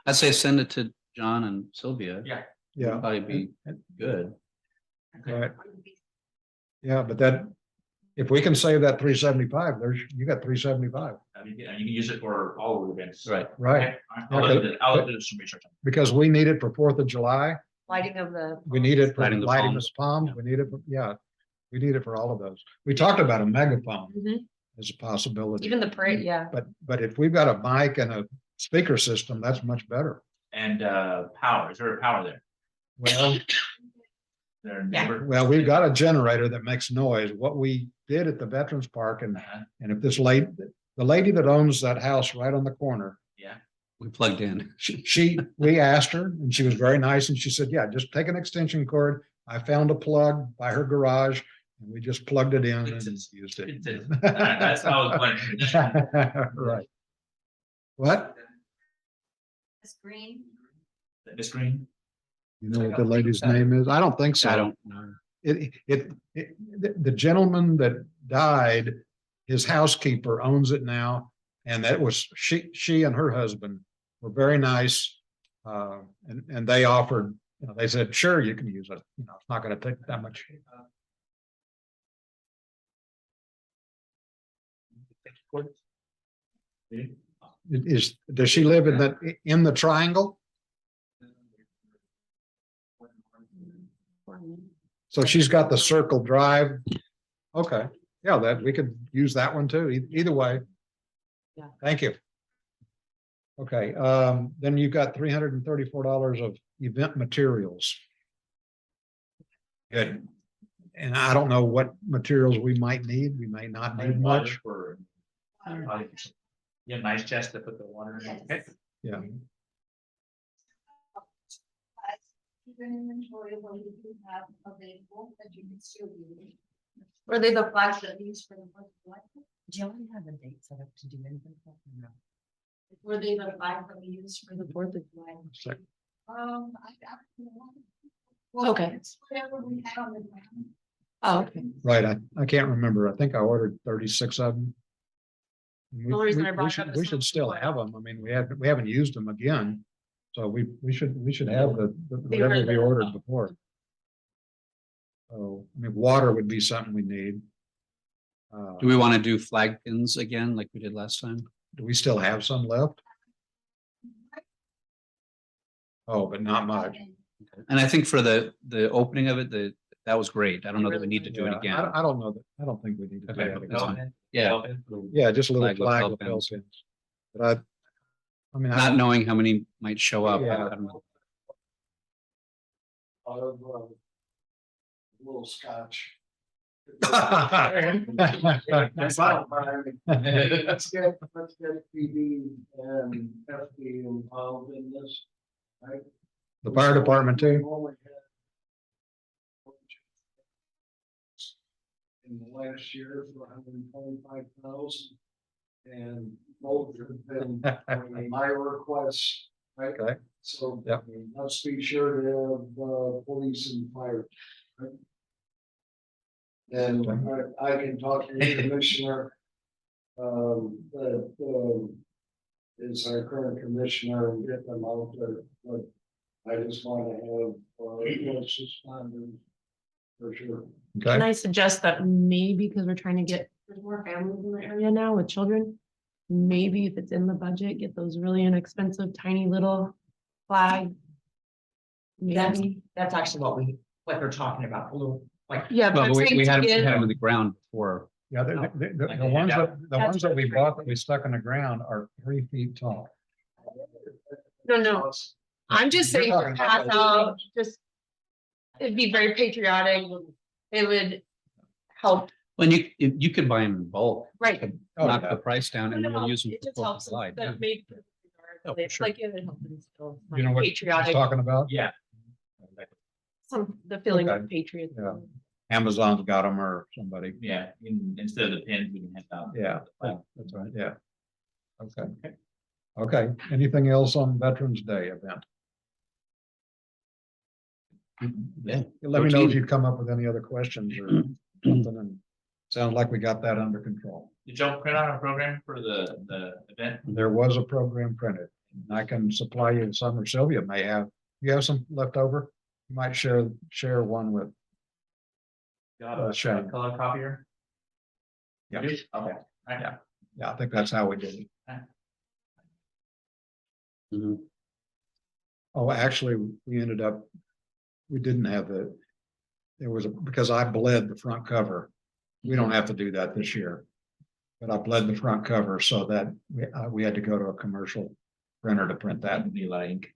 I'd say send it to John and Sylvia. Yeah. yeah. Probably be good. Right. Yeah, but that, if we can save that 375, you got 375, I mean, you can use it for all of the events. Right. right? I'll do some research on Because we need it for 4th of July. Lighting of the. We need it for Lighting the lighting palms. the palms. We need it, yeah. We need it for all of those. We talked about a megaphone Mhm. as a possibility. Even the parade, yeah. But if we've got a mic and a speaker system, that's much better. And power, is there a power there? Well, There neighbor? well, we've got a generator that makes noise. What we did at the Veterans Park and if this the lady that owns that house right on the corner, Yeah. We plugged in. we asked her and she was very nice and she said, yeah, just take an extension cord. I found a plug by her garage and we just plugged it in and used it. That's how I was wondering. Right. What? Miss Green. Miss Green? You know what the lady's name is? I don't think so. I don't know. The gentleman that died, his housekeeper owns it now. And that was, she and her husband were very nice. And they offered, they said, sure, you can use it. It's not going to take that much. Does she live in the triangle? So she's got the circle drive. Okay, yeah, we could use that one too. Either way. Yeah. Thank you. Okay, then you've got $334 of event materials. Good. And I don't know what materials we might need. We may not need much. You have nice chest to put the water in. Okay. Yeah. Keep an inventory of what you do have available that you can still use. Were they the Flash that used for the Fourth of July? Do you already have a date set up to do anything? No. Were they the flag that we used for the Fourth of July? Sec- I don't know. Well, Okay. it's whatever we had on the ground. Oh, okay. Right, I can't remember. I think I ordered 36 of them. The only reason I brought it up is We should still have them. I mean, we haven't used them again. So we should have the whatever we ordered before. So, I mean, water would be something we need. Do we want to do flag pins again like we did last time? Do we still have some left? Oh, but not much. And I think for the opening of it, that was great. I don't know that we need to do it Yeah, again. I don't know that. I don't think we need to do Okay, that that's again. fine. Yeah, Yeah, just a little Flag with flag bell with bell pins. pins. But I mean, not knowing how many might show up. Yeah. I don't know. Little scotch. I- Let's get PD and FD involved in this, right? The fire department too. We only had in the last year for 125,000. And both have been my requests, right? Okay. So Yep. let's be sure to have police and fire. right? And I can talk to the commissioner. That is our current commissioner and get them out there, but I just want to have first responders for sure. Can Okay, I suggest that maybe because we're trying to get, there's more families in the area now with children. Maybe if it's in the budget, get those really inexpensive, tiny little flag. That's, Maybe, that's actually what they're talking about, a little, like, yeah, but Well, I'm saying we to had get- them in the ground before. yeah, the ones that we bought that we stuck in the ground are 3 feet tall. No, I'm just You're saying talking to about pass out, just. It'd be very patriotic. It would help, When you could buy them in bulk. right? Oh, Knock yeah. the price down and we'll use them It for just Fourth of helps July. them, that make. Oh, for sure. Like it would help them still. You know what he's Patriotic, talking about? Yeah. the feeling of Okay. patriotism. Amazon's got them or somebody. Yeah, instead of the pins, we can have out. Yeah, that's right, yeah. Okay. Okay, anything else on Veterans Day event? Yeah. Let me know if you come up with any other questions or something, and sounds like we got that under control. Did y'all print out a program for the event? There was a program printed. I can supply you some, or Sylvia may have. You have some left over? You might share one with. Got a a color copier? Yeah. You do? Okay. Yeah. Yeah, I think that's how we did it. Mhm. Oh, actually, we ended up, we didn't have because I bled the front cover. We don't have to do that this year. But I bled the front cover so that we had to go to a commercial printer to print that. Be like.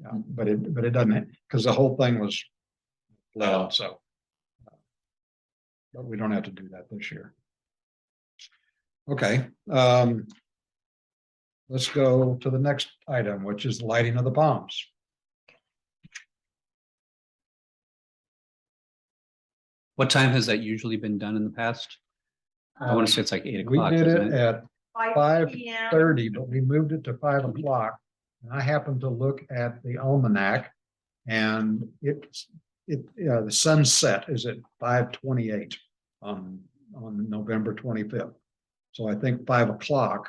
Yeah, but it doesn't, because the whole thing was bled, Oh. so. But we don't have to do that this year. Okay, let's go to the next item, which is lighting of the palms. What time has that usually been done in the past? I want to say it's like 8 We o'clock. did isn't it it? at 5 p.m. 5:30, but we moved it to 5 o'clock. And I happened to look at the almanac, and the sunset is at 5:28 on November 25th. So I think 5 o'clock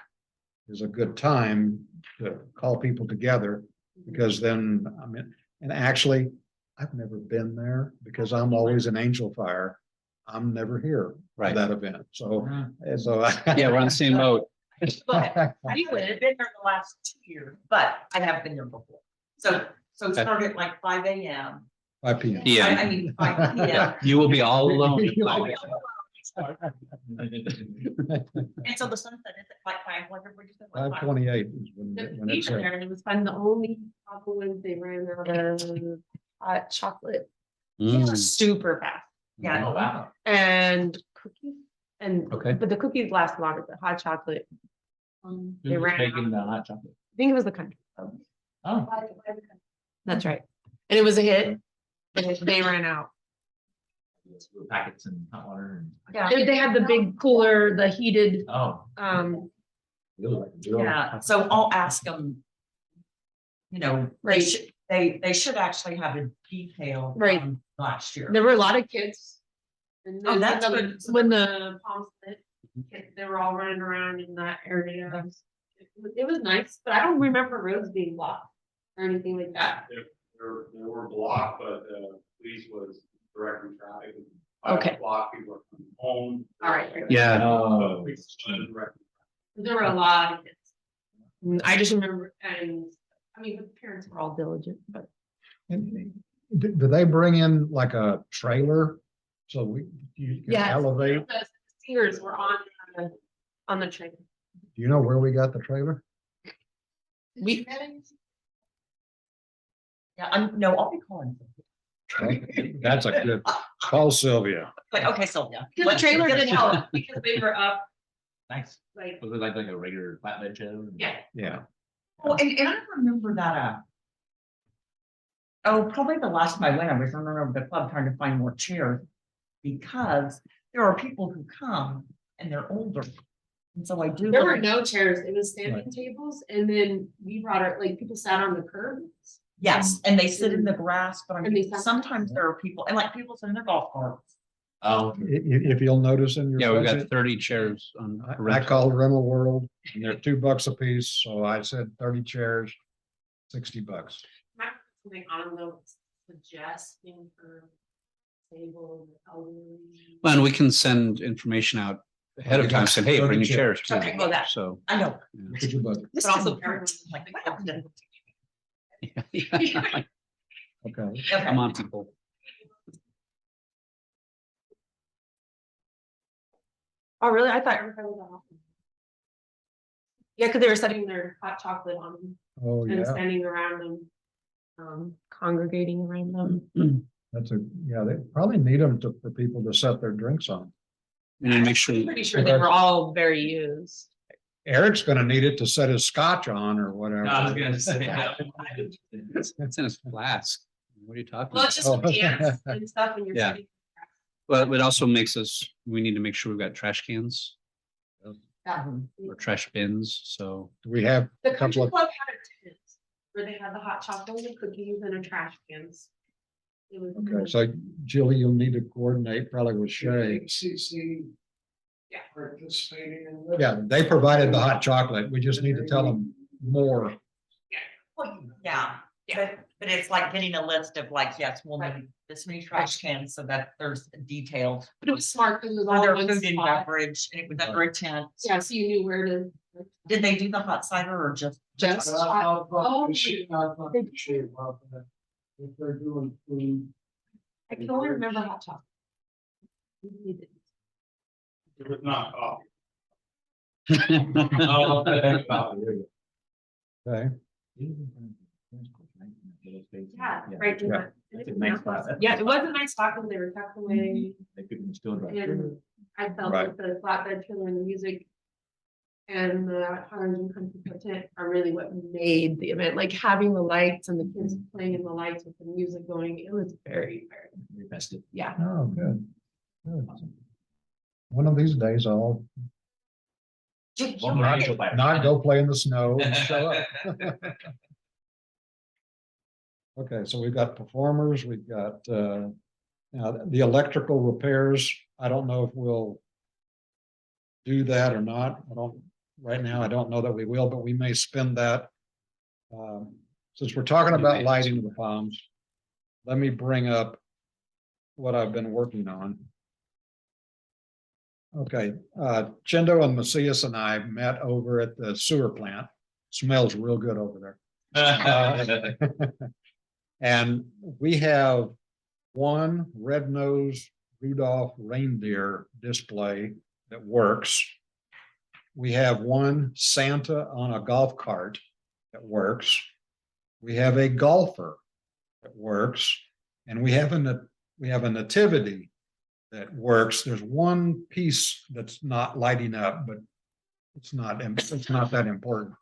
is a good time to call people together, because then, I mean, and actually, I've never been there because I'm always in Angel Fire. I'm never here for Right. that event. So. Yeah, we're on the same boat. But I would have been there the last 2 years, but I have been there before. So Okay. start at like 5 a.m. 5 p.m. Yeah. I mean, 5 p.m. You will be all alone. And so the sunset is at like 5, whatever you said. like 5:28 is when Even it's there, and it was fun. The only problem was they ran out of hot chocolate Mm, super fast Yeah. Oh, wow. and cookies. And, Okay. but the cookies last longer, the hot chocolate. They Who's ran making out. the hot chocolate? I think it was the country. club. Oh. That's right. And it was a hit. And they ran out. Packets and hot water and. Yeah. They had the big cooler, the heated, Oh. Yeah, so I'll ask them. You know, Right. they should actually have a detail. Right. from Last year. there were a lot of kids. And Oh, then that's when good. when the palms lit, they were all running around in that area. It was nice, but I don't remember roads being blocked or anything like that. There were blocked, but police was directing traffic. Okay. Block, people are coming home. All right. Yeah. Oh. Police was directing. There were a lot of kids. I just remember, and I mean, the parents were all diligent, but And do they bring in like a trailer? So you can yeah, elevate? the singers were on the train. Do you know where we got the trailer? We, Yeah, no, I'll be calling. That's a good, call Sylvia. But okay, Sylvia. because the trailer didn't help, because they were up, Nice. like, Was it like a regular flatbed show? yeah. Yeah. Oh, and I remember that, probably the last time I went, I was in the club trying to find more chairs. Because there are people who come and they're older. And so I do. There were no chairs, it was standing tables, and then we brought our, like, people sat on the curbs. Yes, and they sit in the grass, but I And they mean, sat- sometimes there are people, and like people sit in their golf carts. Oh. If you'll notice in your. Yeah, we've got budget, 30 chairs on. I called Rental World, and they're $2 a piece, so I said 30 chairs, $60. Might put something on though, suggesting for disabled, elderly. Well, and we can send information out ahead of time, saying, hey, bring your chairs too. Okay, well, that- So. I know. Look at your budget. This But also is parents, like, wow. Yeah. Okay. Okay. Come on, people. Oh, really? I thought everybody was off. Yeah, because they were setting their hot chocolate on them Oh, and yeah. standing around them, congregating around them. Yeah, they probably need them for people to set their drinks on. And then make sure, Pretty sure they were all very used. Eric's gonna need it to set his scotch on or whatever. I was gonna say. it's in a flask. What are you talking Well, about? it's just with dance and stuff when you're Yeah. sitting. Well, it also makes us, we need to make sure we've got trash cans or trash bins, so. We have The a couple country of, club had a tent where they had the hot chocolate and cookies and a trash cans. It was. Okay, so Julie, you'll need to coordinate probably with Shay. HCC. Yeah. Participating in this. Yeah, they provided the hot chocolate. We just need to tell them more. Well, yeah, but it's like getting a list of like, yes, we'll need this many trash cans so that there's detailed. But it was smart because it was all Under in one food and spot. beverage, and it was under a tent. Yeah, so you knew where to. Did they do the hot cider or just? Just. But I'll talk Oh, to Shay- I'll talk to Shay about that. If they're doing food. I can only remember hot chocolate. It was not coffee. Oh, that's about it. Okay, Yeah, right. Yeah. That's a nice spot. Yeah, it was a nice spot because they were tucked away. They couldn't still drive. And I felt Right. like the flatbed trailer and the music. And the Harlingen Country Quartet are really what made the event, like having the lights and the kids playing in the lights with the music going, it was very, Festive. yeah. oh, good. Good. One of these days I'll not go play in the snow and show up. Okay, so we've got performers, we've got now the electrical repairs. I don't know if we'll do that or not. Right now, I don't know that we will, but we may spend that. Since we're talking about lighting the palms, let me bring up what I've been working on. Okay, Chindo and Macias and I met over at the sewer plant. Smells real good over there. And we have one red-nosed Rudolph reindeer display that works. We have one Santa on a golf cart that works. We have a golfer that works, and we have a nativity that works. There's one piece that's not lighting up, but it's not that important.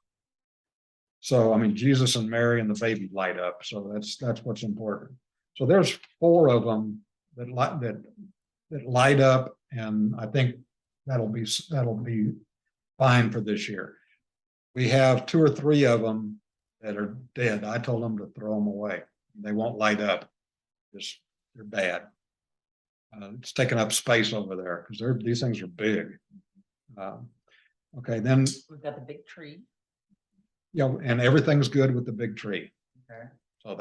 So, I mean, Jesus and Mary and the baby light up, so that's what's important. So there's 4 of them that light up, and I think that'll be fine for this year. We have 2 or 3 of them that are dead. I told them to throw them away. They won't light up. They're bad. It's taking up space over there because these things are big. Okay, then, We've got the big tree. yeah, and everything's good with the big tree. Okay. So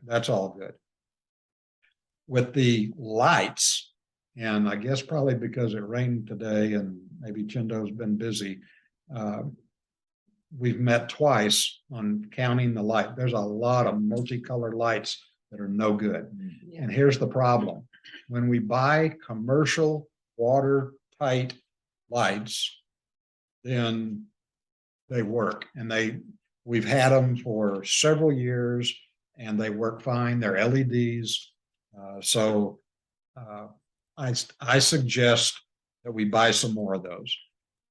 that's all good. With the lights, and I guess probably because it rained today and maybe Chindo's been busy, we've met twice on counting the light. There's a lot of multicolored lights that are no good. And here's the problem. When we buy commercial watertight lights, then they work, and we've had them for several years and they work fine. They're LEDs. So I suggest that we buy some more of those,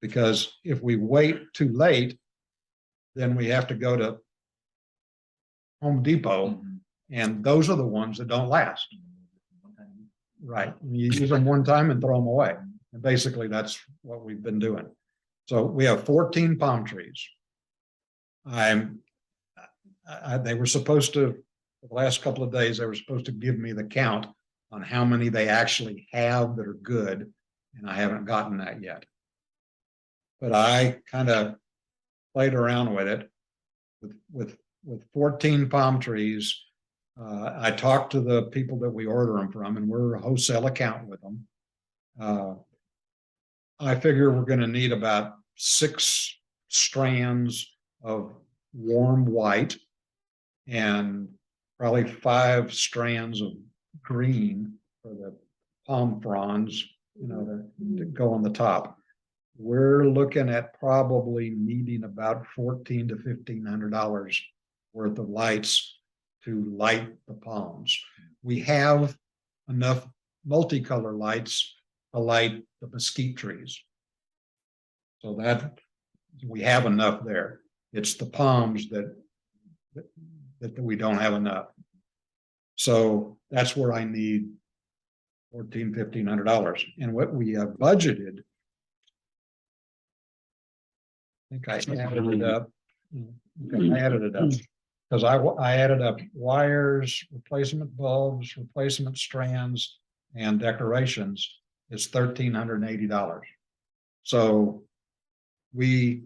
because if we wait too late, then we have to go to Home Depot, and those are the ones that don't last. Right. You use them one time and throw them away. And basically that's what we've been doing. So we have 14 palm trees. They were supposed to, the last couple of days, they were supposed to give me the count on how many they actually have that are good, and I haven't gotten that yet. But I kind of played around with it with 14 palm trees. I talked to the people that we order them from, and we're a wholesale account with them. I figure we're going to need about 6 strands of warm white and probably 5 strands of green for the palm fronds, to go on the top. We're looking at probably needing about $1,400 to $1,500 worth of lights to light the palms. We have enough multicolor lights to light the mesquite trees. So that we have enough there. It's the palms that we don't have enough. So that's where I need $1,400, $1,500. And what we have budgeted, I think I added it up. Okay, I added it up. because I added up wires, replacement bulbs, replacement strands, and decorations is $1,380. So we,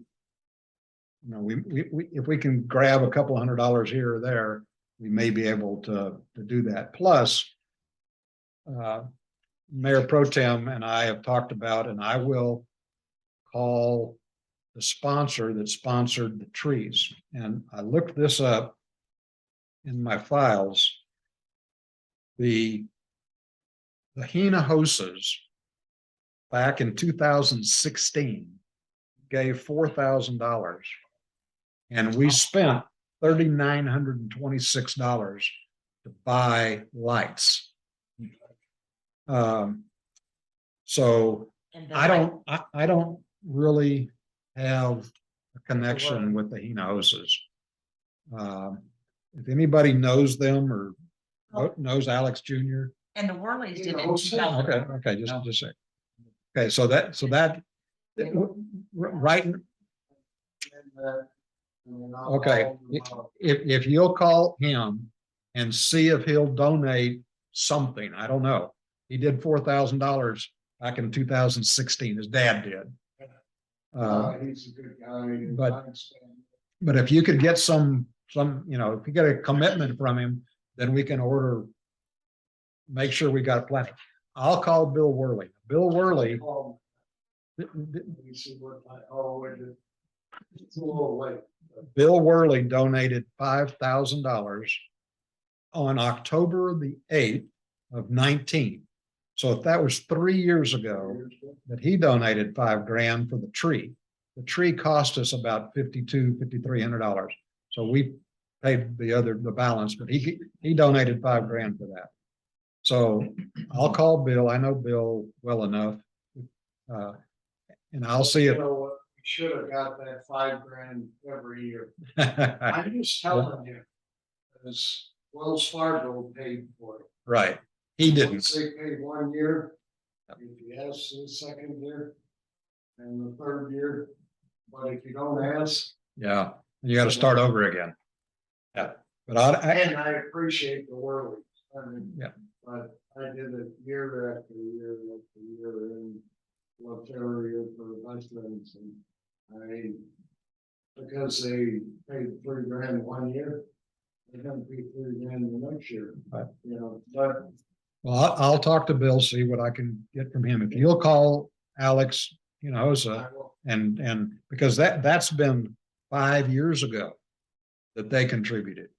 if we can grab a couple $100 here or there, we may be able to do that. Plus, Mayor Pro Tem and I have talked about, and I will call the sponsor that sponsored the trees. And I looked this up in my files. The Hinahosas back in 2016 gave $4,000, and we spent $3,926 to buy lights. So And the I don't really have a connection with the Hinahosas. If anybody knows them or knows Alex Jr. And the Worleys did You know, it. Okay, just a sec. Okay, so that right. Okay, if you'll call him and see if he'll donate something, I don't know. He did $4,000 back in 2016. His dad did. He's a good guy. But if you could get some, if you get a commitment from him, then we can order. Make sure we got plenty. I'll call Bill Worley. Bill Worley. It's a little late. Bill Worley donated $5,000 on October the 8th of 19. So if that was 3 years ago that he donated $5,000 for the tree cost us about $5,300. So we paid the balance, but he donated $5,000 for that. So I'll call Bill. I know Bill well enough. And I'll see if. You know what? We should have got that $5,000 every year. I'm just telling you, as Wells Fargo paid for it. Right. He didn't. Once they paid 1 year, if you ask the second year and the third year, but if you don't ask. Yeah, you got to start over again. Yeah, but And I appreciate the world. Yeah. But I did it year after year after year and loved every year for veterans, and because they paid $3,000 1 year, they're gonna pay $3,000 the next year. Right. But well, I'll talk to Bill, see what I can get from him. If you'll call Alex, Hinojosa, and because that's been 5 years ago that they contributed.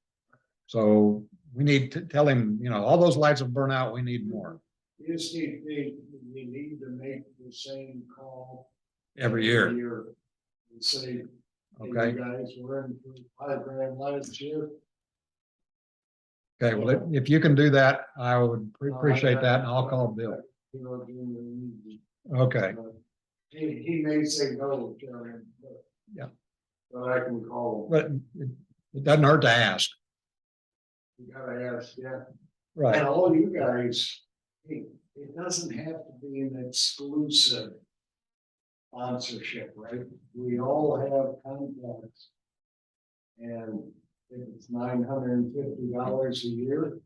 So we need to tell him, all those lights have burned out. We need more you just we need to make the same call every year. And say, hey, Okay. you guys, we're in for $5,000 last year. Okay. Well, if you can do that, I would appreciate that. And I'll call Bill. Okay. He may say no, Karen, but. Yeah. But I can call him. But it doesn't hurt to ask. You gotta ask, yeah. Right. And all you guys, hey, it doesn't have to be an exclusive sponsorship, right? We all have contacts. And if it's $950 a year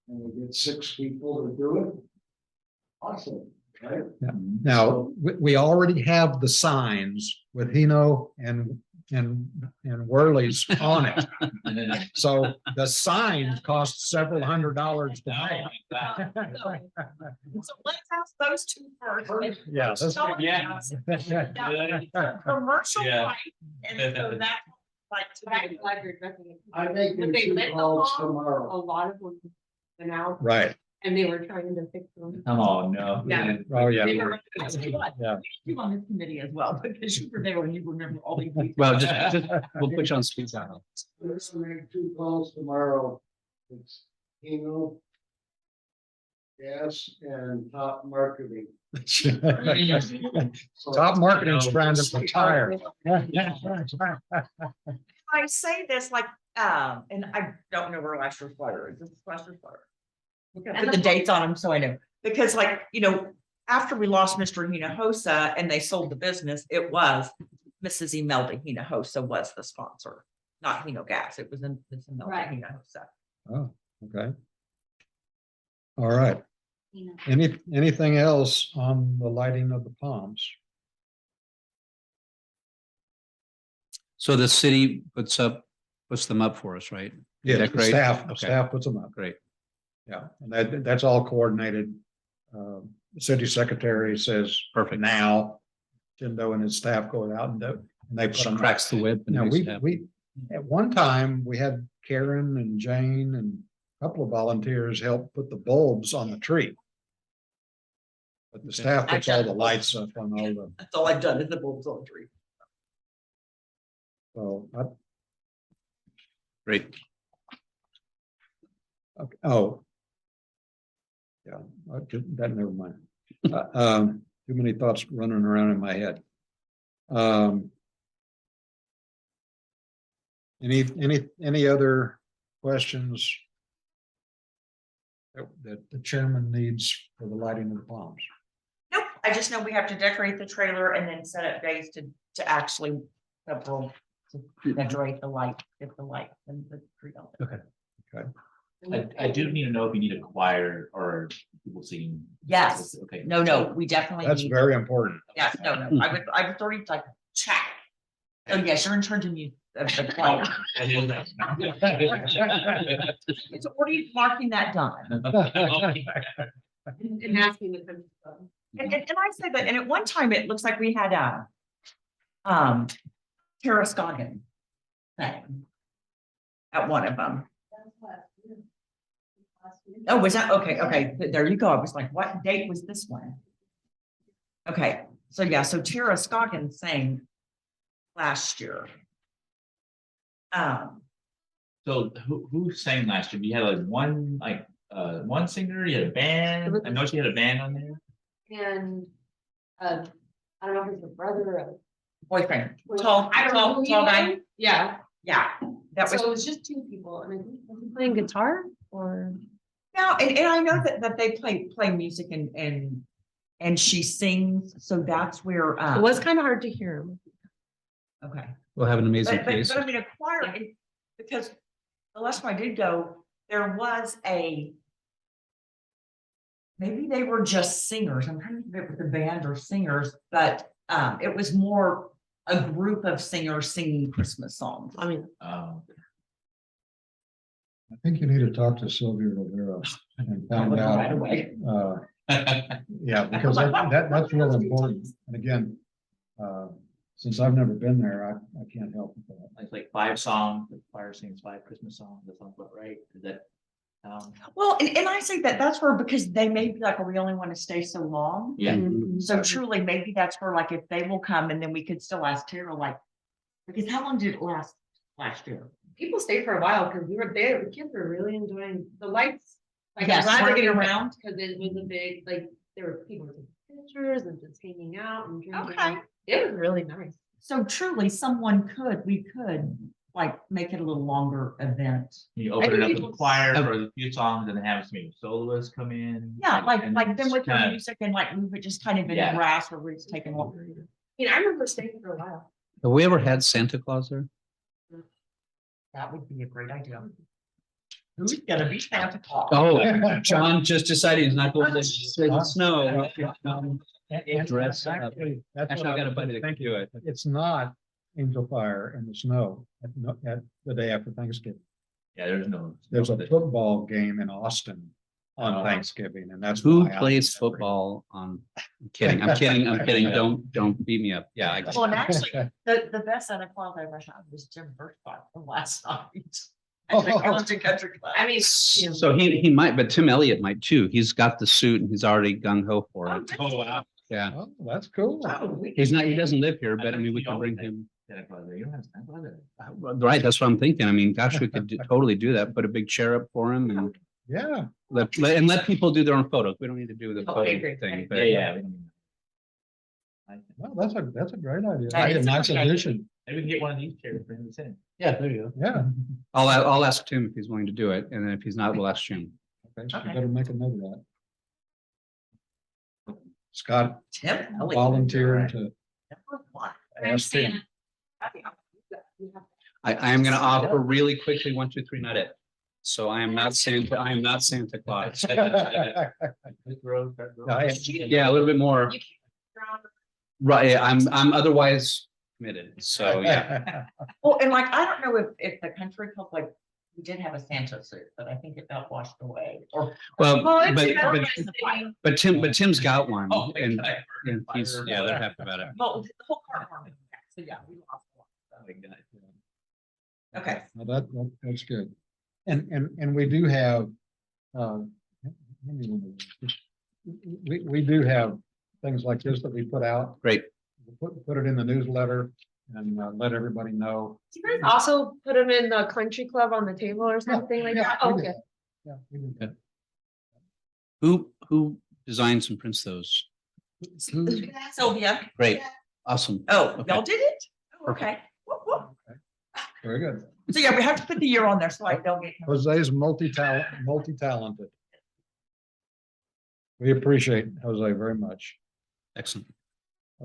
and we get 6 people to do it, awesome, right? Yeah. Now, we already have the signs with Hino and Worley's on it. So the signs cost several $100s to make. So let's ask those two first. Yeah, that's- Commercial Yeah. light, and so that's like today. I make When they two lit the calls hall, tomorrow. A lot of them went out Right. and they were trying to fix them. Oh, no. Yeah. Oh, yeah. They were- I tell you what, Yeah. you on this committee as well, because you were there and you remember all these. Well, just we'll put you on speed dial. Let's make 2 calls tomorrow. It's gas and top marketing. So- Top marketing's trying to retire. I say this like, and I don't know where last year's flyer is. This is last year's flyer. Okay, put the dates on them so I know, because after we lost Mr. Hinojosa and they sold the business, it was Mrs. Imelda Hinojosa was the sponsor. not Hino gas. It was in, it's in Right. Hino, so. Oh, okay. All right. You know. Anything else on the lighting of the palms? So the city puts them up for us, right? Yeah, the Decorate? staff, Okay. staff puts them up. Great. Yeah, and that's all coordinated. The city secretary says. Perfect. Now, Tindo and his staff go out and do, and they put them. up. Cracks the whip. and Now, makes we, it happen. we, at one time, we had Karen and Jane and a couple of volunteers help put the bulbs on the tree. But the staff I've puts all done the the lights up on all the, That's all I've done is the bulbs on the tree. so, Great. okay, oh. Yeah, that, never mind. Too many thoughts running around in my head. Any other questions? That the chairman needs for the lighting of the palms? Nope, I just know we have to decorate the trailer and then set up days to actually to decorate the light, get the light and the tree on it. I do need to know if you need a choir or people singing. Yes, Okay. no, we definitely That's need, very important. yes, no, I was already like, check. Oh, yes, you're in charge of me, of the choir. It's already marking that done. And asking the country club. And I say that, and at one time, it looks like we had Tara Scoggin thing at one of them. That's last year. Last year. Oh, was that, okay, there you go. I was like, what date was this one? Okay, so yeah, so Tara Scoggin sang last year. So who sang last year? You had like one singer, you had a band. I know you had a band on there. And, I don't know if it's a brother or. Boyfriend, tall, I don't know who he tall guy. was. Yeah, Yeah, that was, so it was just two people, and I think, was he playing guitar or? no, and I know that they play music and she sings, so that's where, It was kind of hard to hear him. okay. We'll have an amazing But case. I mean, a choir, because the last time I did go, there was maybe they were just singers. I'm trying to think if it was a band or singers, but it was more a group of singers singing Christmas songs. I mean, Oh, I think you need to talk to Sylvia Rivera and find Right out. away. Yeah, because that's real important. And again, since I've never been there, I can't help with that. it's like 5 songs, the choir sings 5 Christmas songs. That sounds about right. Is that? Well, and I say that's where, because they may be like, we only want to stay so long. Yeah. So truly, maybe that's where, like, if they will come and then we could still ask Tara, like, because how long did it last year? people stayed for a while because we were there, the kids were really enjoying the lights. Like, Yes, I'm glad working they around. because it was a big, like, there were people taking pictures and just hanging out and drinking. Okay. It was really nice. So truly, we could like make it a little longer event. You open it up think to the it's- choir for a few songs and then have some maybe soloists come in. Yeah, like and then it's with the kinda- music and like move it just kind of in Yeah. the grass where it's taking longer. I mean, I remember staying for a while. Have we ever had Santa Claus there? That would be a great idea. Who's gonna be Santa Claus? Oh, John just decided he's not going to the snow. Dress up. Actually, that's Actually, I what got a was buddy that could thinking. do it. It's not Angel Fire in the snow at the day after Thanksgiving. Yeah, there's no. There's a football game in Austin on Oh. Thanksgiving, and that's Who why I plays was football on? I'm kidding. I'm kidding. Don't beat me up. Yeah. Well, and actually, the best Santa Claus I ever had was Jim Birchbach from last night. At the Arlington Country Club. I mean. So he might, but Tim Elliott might too. He's got the suit and he's already gung ho for it. Oh, wow. Yeah. Oh, that's cool. He doesn't live here, but I mean, we can bring him. Santa Claus there. You don't have Santa Claus there. Right, that's what I'm thinking. I mean, gosh, we could totally do that. Put a big chair up for him and Yeah, let people do their own photos. We don't need to do the Oh, photo I agree. thing. Yeah, but- yeah. we don't- well, that's a great idea. That That's a is a nice great idea. addition. Maybe we can get one of these chairs for him to sit in. Yeah, there you go. Yeah. I'll ask Tim if he's willing to do it. And then if he's not, we'll ask Jim. Okay, so you Okay. better make a note of that. Scott Tim Elliott. volunteered to Number one. ask him. I am gonna offer really quickly, 1, 2, 3, not it. So I am not Santa, I am not Santa Claus. Yeah, a little bit more. Right, I'm otherwise committed, so yeah. Well, and like, I don't know if the country club, like, we did have a Santa suit, but I think it got washed away, or. Well, Well, but, it's but, but Tim's got one Oh, and okay. he's, yeah, they're happy about it. Well, the whole car warming, so yeah, we lost a lot. Okay, Well, that's good. And we do have, we do have things like this that we put out. Great. Put it in the newsletter and let everybody know. Do you guys also put them in the country club on the table or something like that? we do. Okay. Yeah, we do. Who designs and prints those? Sylvia. Great, awesome. Oh, Okay. y'all did it? Oh, okay. Whoop, whoop. Very good. So yeah, we have to put the year on there so I don't get. Jose's multi-talented. We appreciate Jose very much. Excellent.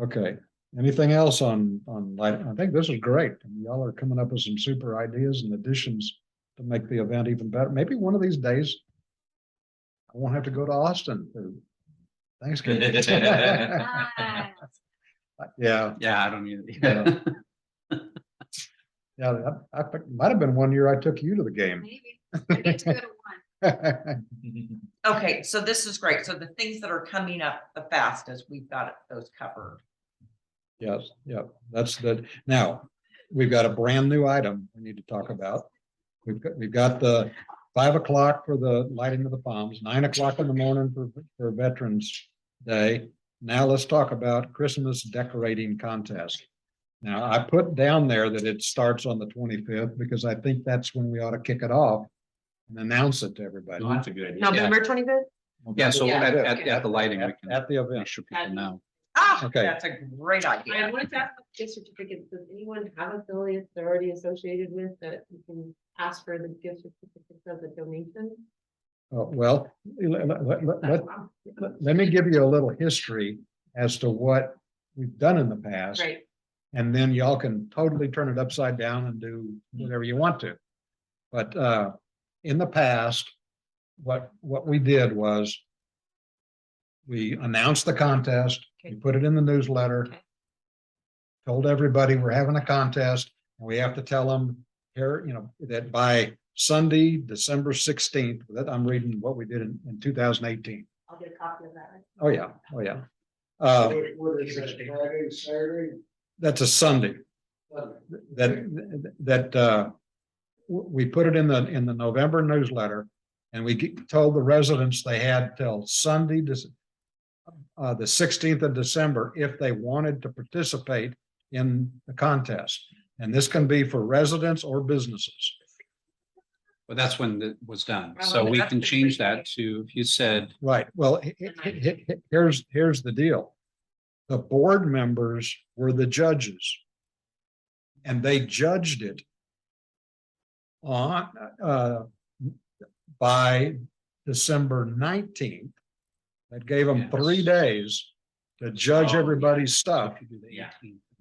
Okay, anything else on light? I think this is great. Y'all are coming up with some super ideas and additions to make the event even better. Maybe one of these days I won't have to go to Austin for Thanksgiving. Yeah, Yeah, I don't need Yeah. it. yeah, I might have been one year I took you to the game. Maybe. I need to go to one. Okay, so this is great. So the things that are coming up the fastest, we've got those covered. Yes, yeah, that's the, now, we've got a brand new item we need to talk about. We've got the 5 o'clock for the lighting of the palms, 9 o'clock in the morning for Veterans Day. Now let's talk about Christmas decorating contest. Now, I put down there that it starts on the 25th because I think that's when we ought to kick it off and announce it to everybody. That's a good idea. November 25th? Yeah, so Yeah. at the lighting, we can At the make event. sure people know. Ah, Okay. that's a great I idea. wanted to ask about gift certificates. Does anyone have affiliates they're already associated with that you can ask for the gift certificates as a donation? Well, let me give you a little history as to what we've done in the past. Right. And then y'all can totally turn it upside down and do whatever you want to. But in the past, what we did was we announced the contest, we put it in the newsletter, Okay. told everybody we're having a contest, and we have to tell them here, that by Sunday, December 16th, that I'm reading what we did in 2018. I'll get a copy of that. Oh, yeah, oh, yeah. What is that, Friday, Saturday? That's a Sunday. That we put it in the November newsletter, and we told the residents they had till Sunday, the 16th of December, if they wanted to participate in the contest. And this can be for residents or businesses. But that's when it was done. Well, So we that's can the change great that to, if you said, Right. Well, here's the deal. The board members were the judges. And they judged it on by December 19th. That gave them 3 days to judge Oh, everybody's stuff. Yeah.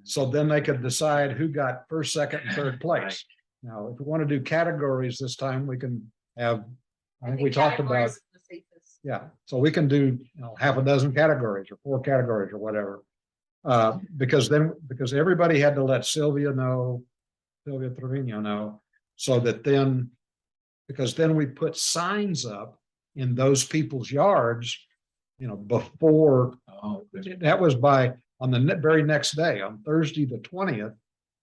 So then they could decide who got first, second, and third place. Now, if we want to do categories this time, we can have, I think we talked about, yeah, so we can do, half a dozen categories or 4 categories or whatever. Because everybody had to let Sylvia Trevino know, so that then, because then we put signs up in those people's yards, before, Oh, good. that was on the very next day, on Thursday, the 20th,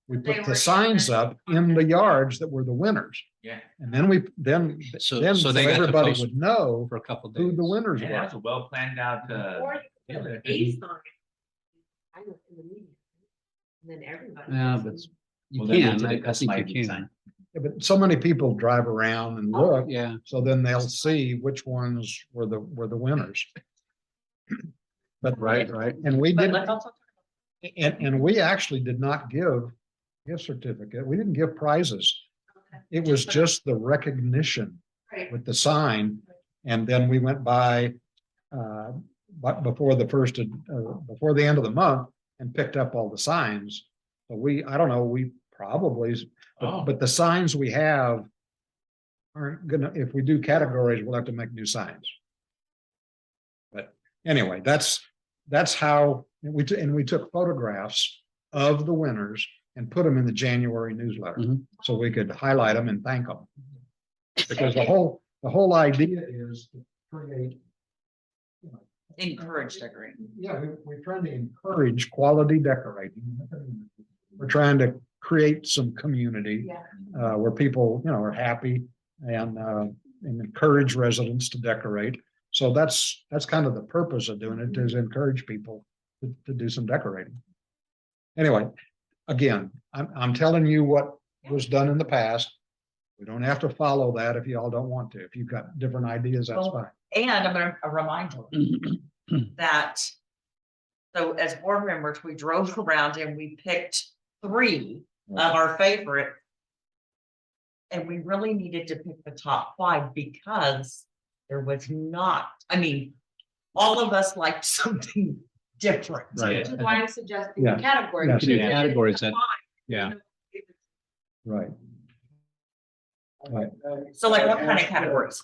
we They put were the signs in the up in the yards that were the winners. Yeah. And then So- then so so they got to everybody post would know for a couple of who days. the winners Yeah, were. that's a well planned out, Or you could put a sign. I was in the meeting. And then everybody. Yeah, can but see. You Well, then we'll can, do the I think customized you design. can. Yeah, but so many people drive around and look, Yeah, so then they'll see which ones were the winners. But right. and we But did, let's also. and we actually did not give gift certificate. We didn't give prizes. Okay. It was just the recognition Right. with the sign. And then we went by but before before the end of the month and picked up all the signs. So I don't know, we probably But the signs we have aren't gonna, if we do categories, we'll have to make new signs. But anyway, that's how, and we took photographs of the winners and put them in the January newsletter. Mhm. So we could highlight them and thank them. Because the whole idea is to create. Encourage decorating. Yeah, we're trying to encourage quality decorating. We're trying to create some community. Yeah. Where people, are happy and encourage residents to decorate. So that's kind of the purpose of doing it, is encourage people to do some decorating. Anyway, again, I'm telling you what was done in the past. We don't have to follow that if you all don't want to. If you've got different ideas, that's Well, fine. And I'm gonna remind you that. So as board members, we drove around and we picked 3 of our favorite. And we really needed to pick the top 5 because there was not, all of us liked something different. Right. Which is why I'm suggesting Yeah. the category. Yeah. You can do categories that, yeah. Right. Right. So like what kind of categories?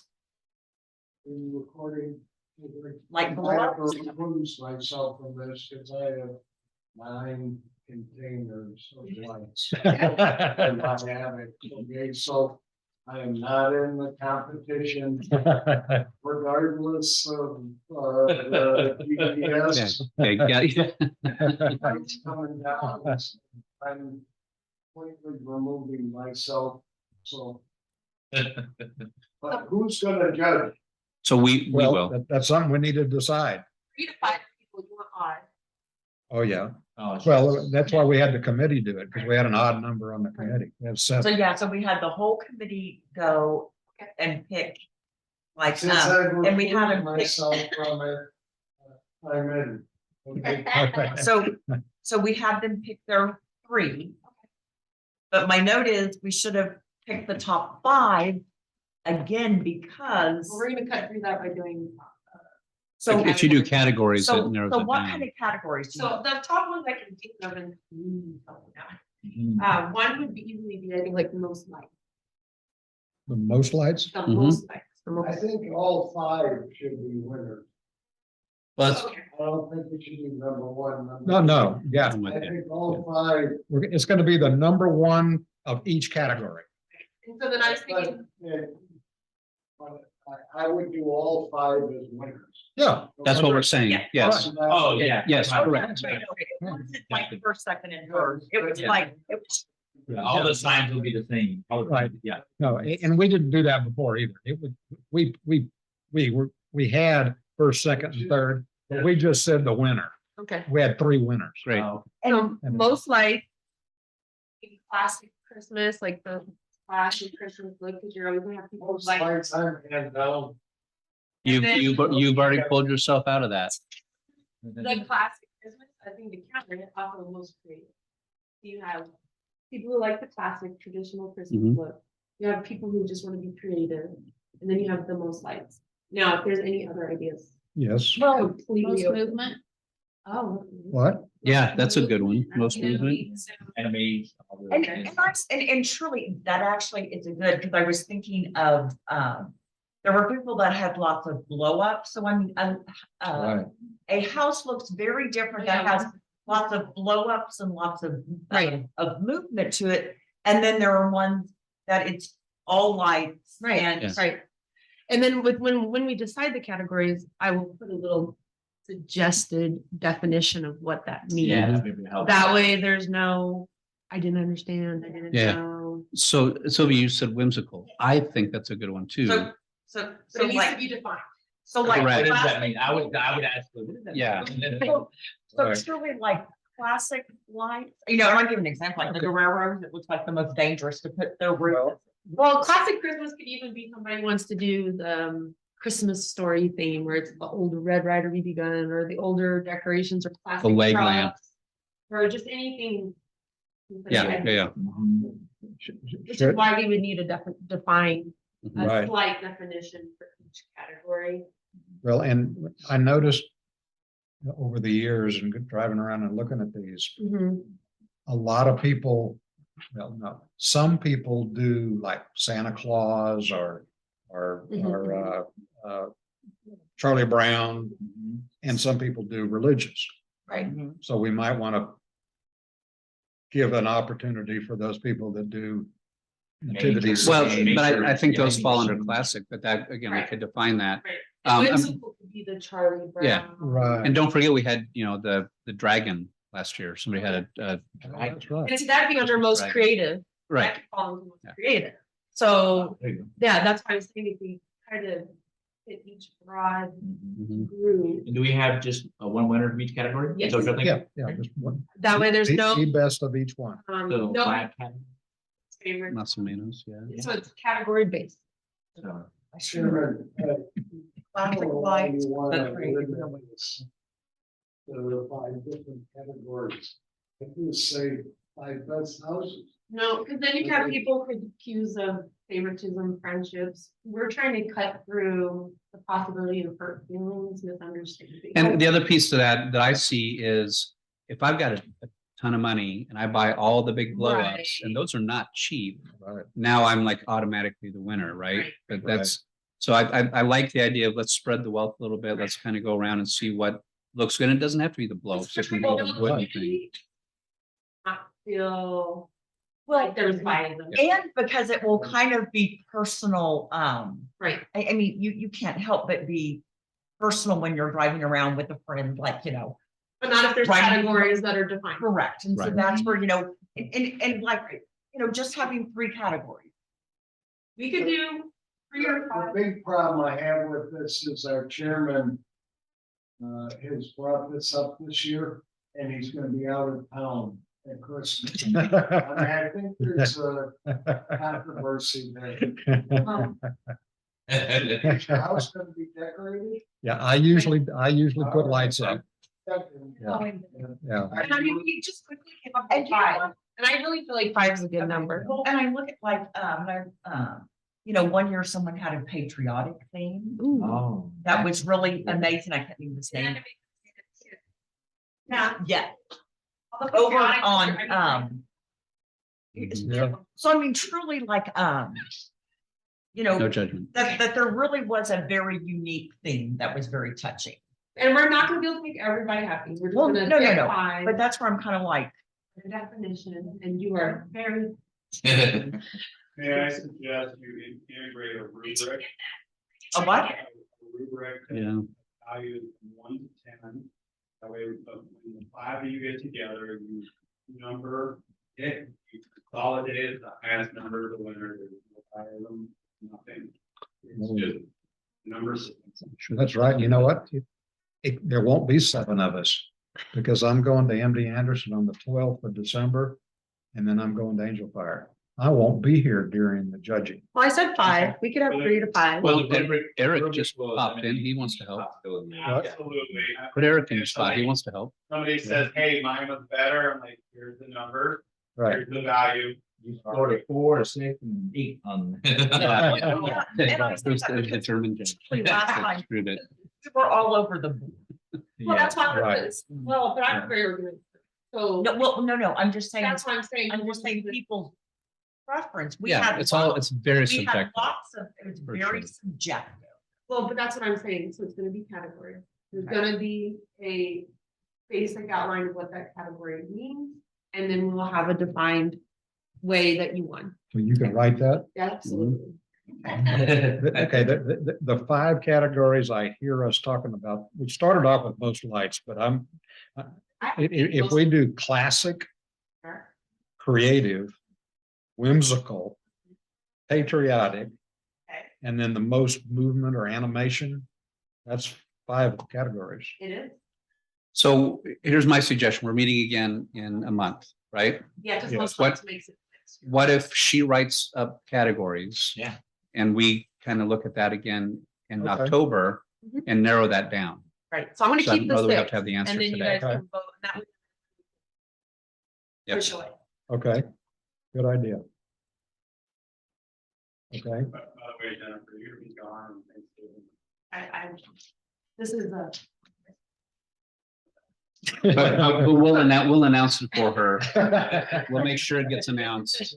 In recording. Like I blow have ups? to remove myself from this because I have 9 containers of lights. And I have it, okay, so I am not in the competition regardless of, the GPS. Okay, yeah. Lights coming down. I'm completely removing myself, so. But who's gonna judge? So we Well, will. that's something we need to decide. 3 to 5 people you want odd. Oh, yeah. Oh, Well, that's why we had the committee do it, because we had an odd number on the committee. We had So 7. yeah, so we had the whole committee go and pick. Like, Since I've and we haven't removed picked, myself from it, I'm in. Okay. so we had them pick their 3. But my note is, we should have picked the top 5 again, because. We're gonna cut through that by doing. So, If you do categories, so, it narrows so it what down. kind of categories? do you So the top ones I can think of and. One would be easily be, I think, like the most liked, The most lights? the Mhm. most liked, the I most. think all 5 should be winners. Well, that's, Okay. I don't think it should be number 1. No, yeah. I'm with I you. think all 5. It's gonna be the number 1 of each category. And so then I was thinking, But I would do all 5 as winners. Yeah. That's what we're saying. Yeah. Yes. Oh, yeah. Yes, Okay, correct. okay, okay. It wasn't like first, second, and third. It was like, it was. Yeah, all the signs will be the same. Right. Yeah. No, and we didn't do that before either. It would, we had first, second, and third, but we just said the winner. okay, We had 3 winners. Great. so And- most like. maybe classic Christmas, like the classic Christmas look, because you're always gonna have people Most like. lights I'm hand down. You've already pulled yourself out of that. The classic Christmas, I think the counter is often the most creative. You have people who like the classic traditional Christmas Mhm. look. You have people who just want to be creative, and then you have the most lights. Now, if there's any other ideas. Yes. Well, Completely. Most open. movement. Oh. What? Yeah, that's a good one. Most movement. Enemies. and truly, that actually is a good, because I was thinking of, there were people that had lots of blow ups, so Right. a house looks very different that has lots of blow ups and lots of, of movement to it. And then there are ones that it's all lights. Right, And Yes. right. And then when we decide the categories, I will put a little suggested definition of what that means. Yeah. that maybe helps. That way, there's no, I didn't understand, I didn't Yeah. know. So Sylvia, you said whimsical. I think that's a good one too. so, So so it needs to like, be defined. so like. Correct. What does that classic- mean? I would ask. what does that mean? Yeah. So Right. it's really like classic lights, and I'll give an example, like the Guerreros, it looks like the most dangerous to put their roof. Well, classic Christmas could even be somebody wants to do the Christmas story theme where it's the older Red Ryder BB gun or the older decorations or classic. leg trucks, lamp. Or just anything. Yeah. Which is why we would need a define a Right. slight definition for each category. Well, and I noticed over the years and driving around and looking at these, Mhm. a lot of people well, no, some people do like Santa Claus or, Charlie Brown, and some people do religious. Right. So we might want to give an opportunity for those people that do nativity. Major- Well, scenes. but I think Yeah, those fall under major- classic, but that, again, we Right. could define that. Right. Um, And I'm- whimsical could be the Charlie Brown. Yeah. Right. And don't forget, we had, the dragon last year. Somebody had a, That's right. And so that'd be under most Right. creative. right. That could fall into most Yeah. creative. So, There you go. yeah, that's why I was saying if we kind of hit each broad Mhm. group. And do we have just one winner from each category? Yes. So something- Yeah, yeah. Just one. That way there's no, The best of each one. So no five categories. favorite. Más o menos, yeah. So it's category based. So, Chairman, Classic how lights, you wanna the creative, limit this to 5 different categories. I can say 5 best houses. No, because then you have people could accuse of favoritism, friendships. We're trying to cut through the possibility of hurt feelings, misunderstanding. And the other piece to that I see is if I've got a ton of money and I buy all the big blow ups, Right. and those are not cheap, Right. now I'm like automatically the winner, right? Right. But that's, so I like the idea of let's spread the wealth a little bit. Let's kind of go around and see what looks good. It doesn't have to be the blow. It can be the wooden thing. Not feel Well, like there's bias. and because it will kind of be personal, Right. I mean, you can't help but be personal when you're driving around with a friend, like, But not if there's Right. categories that are defined. correct. And so Right. that's where, and like, just having 3 categories. We could do 3 or The 5. big problem I have with this is our chairman has brought this up this year, and he's gonna be out of town at Christmas. I mean, I think there's a controversy there. Is your house gonna be decorated? Yeah, I usually put lights up. Yeah. Yeah. And I mean, we just quickly came up And with you know 5. what? And I really feel like 5 is a good number. Well, and I look at like, one year someone had a patriotic theme. Oh. That was really amazing. I can't think of his name. Yeah. Yeah, All the over patriotic- on, Yeah. so I mean, truly like, No judgment. that there really was a very unique thing that was very touching. And we're not gonna be able to make everybody happy. We're just Well, gonna no, no, pick no, 5, But that's where I'm kind of like, the definition, and you are very. May I suggest you integrate a rubric? a what? A rubric. Yeah. Values 1 to 10. That way, when the 5 of you get together, you number it, you consolidate it, the highest number of the winner, there's no higher than nothing. It's just numbers. That's right. You know what? There won't be 7 of us because I'm going to MD Anderson on the 12th of December. And then I'm going to Angel Fire. I won't be here during the judging. Well, I said 5. We could have 3 to 5. Well, Eric just popped in. He wants to help. Absolutely. Put Eric in your spot. He wants to help. Somebody says, hey, mine was better, I'm like, here's the number, Right. here's the value. You scored a 4, a 6, and 8 on. Yeah. And I was Who's the thinking, determined judge? Actually, last time- Screwed it. we were all over the board. Well, that's why right. it is. Well, but I'm very organized. So No, well, no, I'm just saying, that's what I'm saying. I'm just saying people's preference. We Yeah, had it's all, lots- it's very We had subjective. lots of, it was For very sure. subjective. Well, but that's what I'm saying. So it's gonna be category. There's gonna be a basic outline of what that category means. And then we'll have a defined way that you won. So you can write that. Absolutely. Okay, the 5 categories I hear us talking about, we started off with most lights, but if we do classic, creative, whimsical, patriotic, and then the most movement or animation, that's 5 categories. It is. So here's my suggestion. We're meeting again in a month, right? Yeah, because Yes. most What- lights makes it. What if she writes up categories? Yeah. And we kind of look at that again in Okay. October Mhm. and narrow that down. Right. So I'm gonna So I keep don't know the that we have 6. to have the answer And then you today. guys can vote. And that would. Yep. Officially. Okay, good idea. Okay, By the way, Jennifer, you're gonna be gone on Thanksgiving. I, this is a. But we'll announce it for her. We'll make sure it gets announced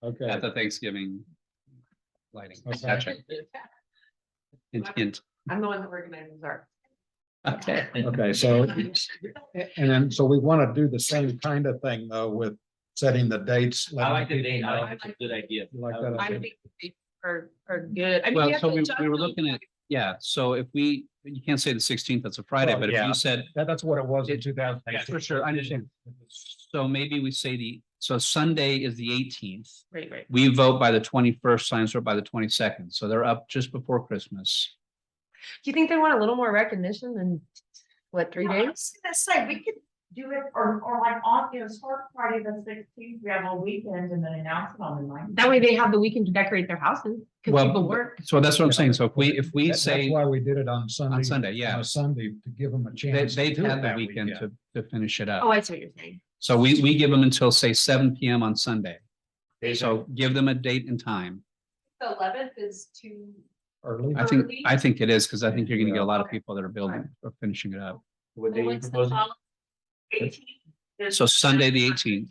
Okay, at the Thanksgiving lighting. Okay. Gotcha. Hint, hint. I'm the one that organizes our. Okay. okay, so, and then, so we want to do the same kind of thing though with setting the dates. I like the letting date, people I know. like it's a good idea. You like that I idea? think they are good. I mean, Well, have so to we adjust were them. looking at, yeah, so if we, you can't say the 16th, that's a Friday, Well, but if yeah. you said, That's what it was in It- 2000. yeah, for sure, I understand. So maybe we say so Sunday is the 18th. Right. We vote by the 21st, signs are by the 22nd, so they're up just before Christmas. Do you think they want a little more recognition than, what, 3 I days? was gonna say, we could do it, or like on, start Friday the 16th, we have a weekend and then announce it on the 9th. That way they have the weekend to decorate their houses, because Well, people work. So that's what I'm saying, so if we That's say why we did it on Sunday. on Sunday, yeah, On a Sunday to give them a they, chance. to they've do it had the that weekend to finish it Oh, up. I see what you're saying. So we give them until say 7 PM on Sunday. So give them a date and time. The 11th is too. Early. I think it is, because I think you're gonna get a lot of Okay. people that are building or finishing it up. What day you What's the proposing? following? 18th. So Sunday, the 18th.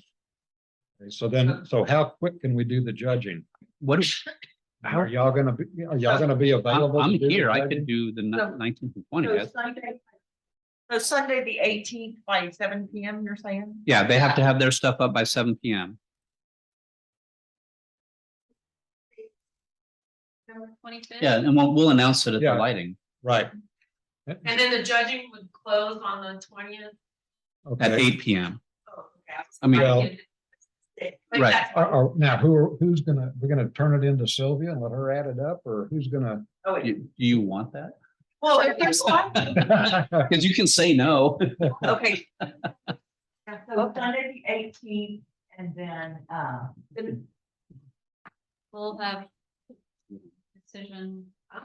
So how quick can we do the judging? What, Are y'all gonna be available? I'm to do the here, I judging? could do the So- 19th and So 20th. Sunday, the 18th by 7 PM, you're saying? Yeah, they have to have their stuff up by 7 PM. November 25th. Yeah, and we'll announce it at the Yeah. lighting Right. And then the judging would close on the 20th. at Okay. 8 PM. Oh, okay. I mean, Well- Like Right. that's- Now, who's we're gonna turn it into Sylvia and let her add it up, or who's gonna? Oh, wait. do you want that? Well, if there's one, Because you can say no. okay. So Sunday, the 18th, and then, We'll have decision by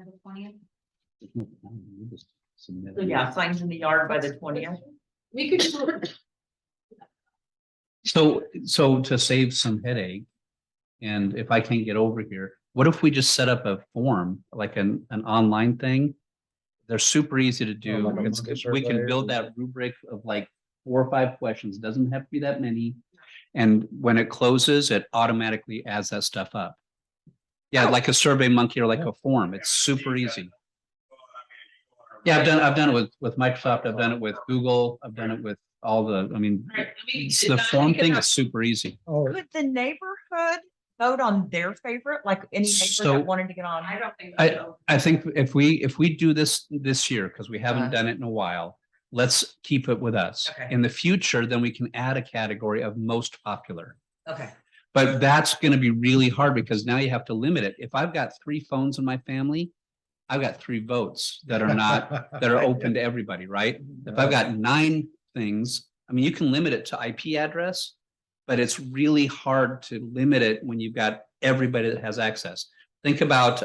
the 20th. so yeah, signs in the yard by the 20th. We could. do- So to save some headache, and if I can't get over here, what if we just set up a form, like an online thing? They're super easy to do. like a It's- monkey We can survey build or- that rubric of like 4 or 5 questions. Doesn't have to be that many. And when it closes, it automatically adds that stuff up. Yeah, like a Survey Monkey or like a form. It's super easy. Yeah, I've done it with Microsoft. I've done it with Google. I've done it with all the, I mean, Right, I mean, it's it the does- form you can thing have- is super easy. Oh, Could the neighborhood vote on their favorite, like any neighbor So- that wanted to get on? I don't think. I- so. I think if we do this year, because we haven't Uh-huh. done it in a while, let's keep it with us. Okay. In the future, then we can add a category of most popular. Okay. But that's gonna be really hard because now you have to limit it. If I've got 3 phones in my family, I've got 3 votes that are not, that are open to everybody, right? If I've got 9 things, I mean, you can limit it to IP address, but it's really hard to limit it when you've got everybody that has access. Think about,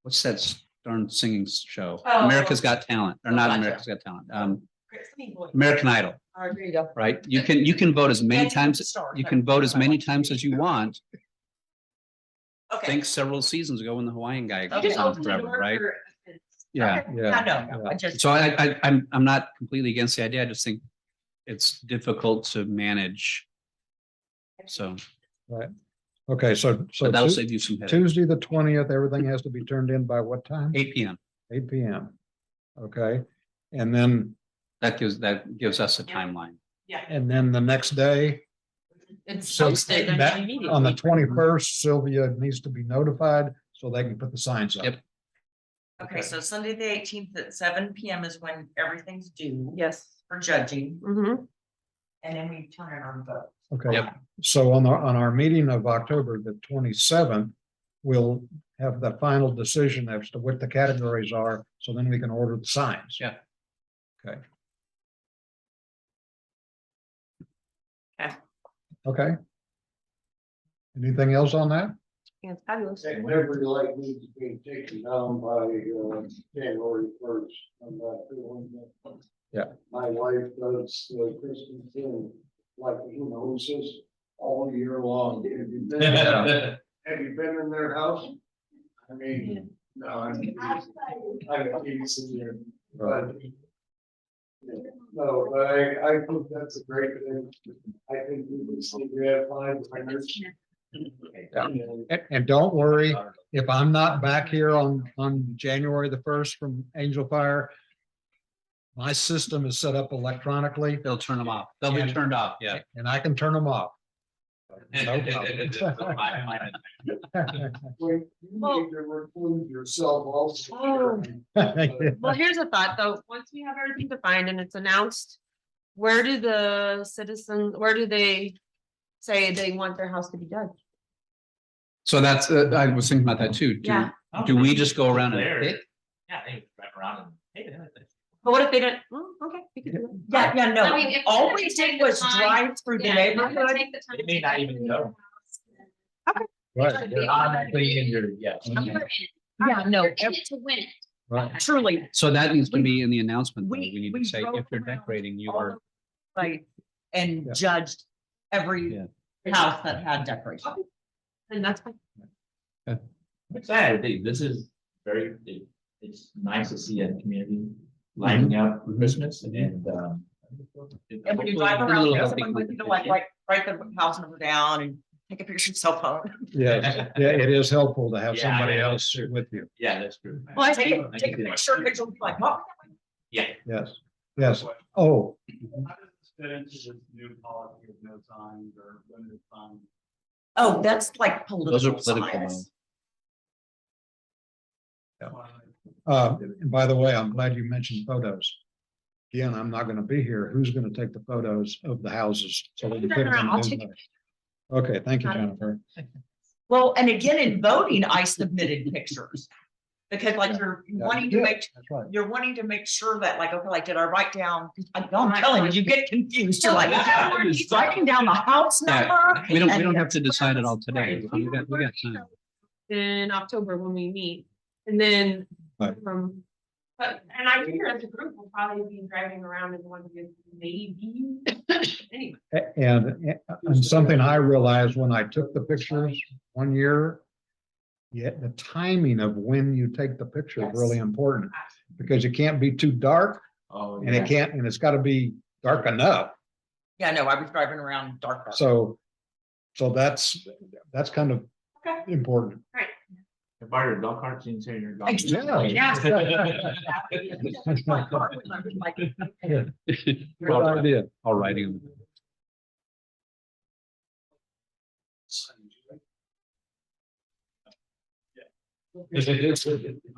what's that darn singing show? Oh. America's Got Talent, or Oh, not gotcha. America's Got Talent, American Idol, There you go. right? You can vote as many Yeah, times, start. you can vote as many times as you want. Okay. Think several seasons ago when the Hawaiian guy You was Just on open the forever, door right? for- Yeah. Okay. Yeah, I know, I just. So I'm not completely against the idea. I just think it's difficult to manage. So, okay, so but that'll save you some headache. Tuesday, the 20th, everything has to be turned in by what time? 8 PM. 8 PM. Okay, and then That gives us a timeline. the next day, It's so posted on that- immediately. on the 21st, Sylvia needs to be notified so they can put the signs up. Yep. Okay, so Sunday, the 18th at 7 PM is when everything's due Yes. for judging, Mm-hmm. and then we turn it on vote. Okay, Yep. so on our meeting of October the 27th, we'll have the final decision as to what the categories are, so then we can order the signs. Yeah. Okay. Okay. Okay. Anything else on that? Yeah, it's fabulous. That Liberty Light needs to be taken down by, January 1st. I'm not doing that. Yeah. My wife does the Christmas thing, like, this all year long. Have you been in their house? I mean, no, I got keys in there, but No, but I think that's a great thing. I think we would see gratified winners. And don't worry, if I'm not back here on January the 1st from Angel Fire, my system is set up electronically They'll turn them off. They'll be turned off, yeah. and I can turn them off. No problem. Wait, you need to reclude yourself also. Oh. Well, here's a thought though, once we have everything defined and it's announced, where do the citizens, where do they say they want their house to be done? So that's, I was thinking about that too. Yeah. Do we just go around and There. pick? Yeah, they drive around and take it. But what if they don't, okay. we could do that. Yeah, no, I mean, if all we're we gonna take did the was time- drive through the Yeah, if we're gonna neighborhood. take the time They may to not get even everything know. in the house, Right, They're automatically in your, yes. then you're in. Yeah, no, You're in it to win it. right. truly, So that needs to be in the announcement. though. We- We need we to say drove if you're around decorating, you all are. over like, and Yeah. judged every Yeah. house that had decoration. And that's fine. It's sad, this is very, it's nice to see a community lining up for Christmas and. And when you hopefully- drive a around, little there's helping someone with you to competition. like, write the house number down and take a picture of your cell phone. Yeah, yeah, it is helpful to have Yeah, somebody yeah, else sure. with you. Yeah, that's true. Well, I take, I take a can do picture, because you'll be like, oh. Yeah. Yes, yes. Oh, How does this fit into this new policy of no signs or limited signs? Oh, that's like Those are political political. signs. and by the way, I'm glad you mentioned photos. Again, I'm not gonna be here. Who's gonna take the photos of the houses? So we can put them I'll in take Disney? Okay, thank you, Jennifer. Well, and again, in voting, I submitted pictures. Because like you're Yeah, wanting you to did. make, That's right. you're wanting to make sure that like, okay, like, did I write down? I'm telling you, you get confused. You're like, he's writing down the house Yeah, number. We don't and the have to decide it all today. Right. We got time. In October when we meet, and then. Right. But, and I figure as a group, we'll probably be driving around in one of the maybe, anyway. And something I realized when I took the pictures one year. Yeah, the timing of when you take the picture is really important, because it can't be too dark Oh, and it can't, and it's gotta be dark enough. Yeah, no, I was driving around dark. So that's kind of Okay. important. Buy your dog carts and say your dog. Exactly. Yeah. Good idea. All righty.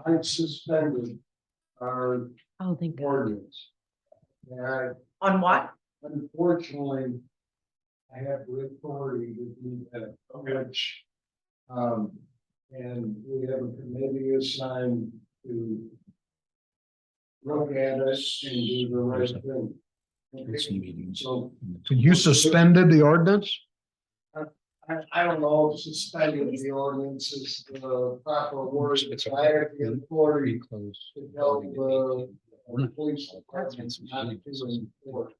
I suspended our Oh, thank God. ordinance. And On what? unfortunately, I have the authority to do that, which, and we have a committee assigned to look at us and do the right thing. So So you suspended the ordinance? I don't know if suspending the ordinance is the proper word, but I have the authority to tell the police department not to enforce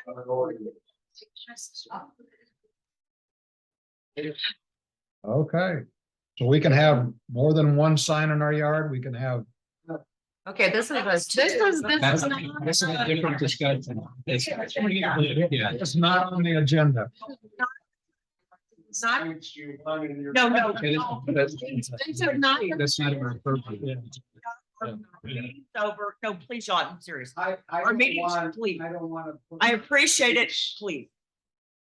our ordinance. Okay. So we can have more than one sign in our yard. We can have, Okay, this is That's a different discussion. Yeah. it's not on the agenda. Not, Thanks, Giovanni, and your- No, no. That's these are not. not even appropriate. Meeting's over. No, please, John, I'm serious. I Our don't meetings, want, please. I don't want to. I appreciate it, please.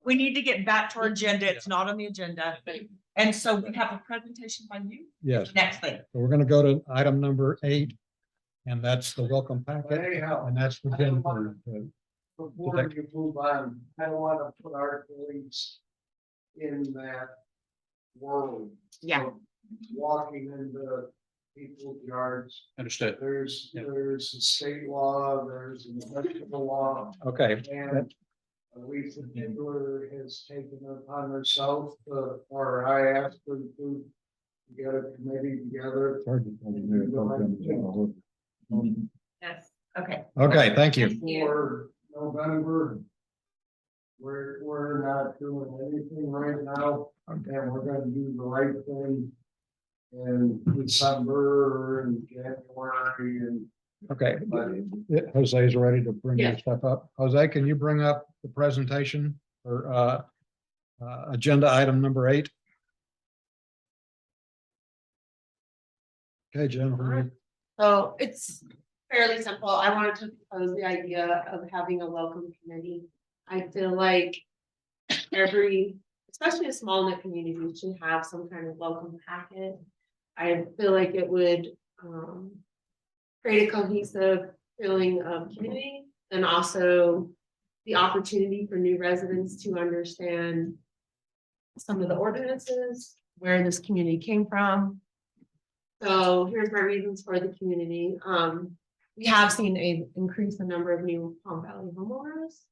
We need to get back to our agenda. It's not on the agenda. And so we have a presentation by you. Yes. Next thing. So we're gonna go to item number 8. And that's the welcome But packet. anyhow, And that's for Jennifer. before you move on, I don't want to put our police in that world. Yeah. of Walking into people's yards. Understood. There's a state law, there's an municipal law, Okay, and Lisa Diddler has taken it upon herself, or I asked her to get a committee together. it's hard to tell you. Yes. Okay. Okay, thank you. For November. We're not doing anything right now, and we're gonna do the right thing. In December and January and Okay, Jose's ready to bring your Yeah. stuff up. Jose, can you bring up the presentation for agenda item number 8? Okay, Jennifer. So it's fairly simple. I wanted to propose the idea of having a welcome committee. I feel like every, especially a small knit community, should have some kind of welcome packet. I feel like it would create a cohesive feeling of community and also the opportunity for new residents to understand some of the ordinances, where this community came from. So here's my reasons for the community. We have seen a increase in number of new Palm Valley homeowners.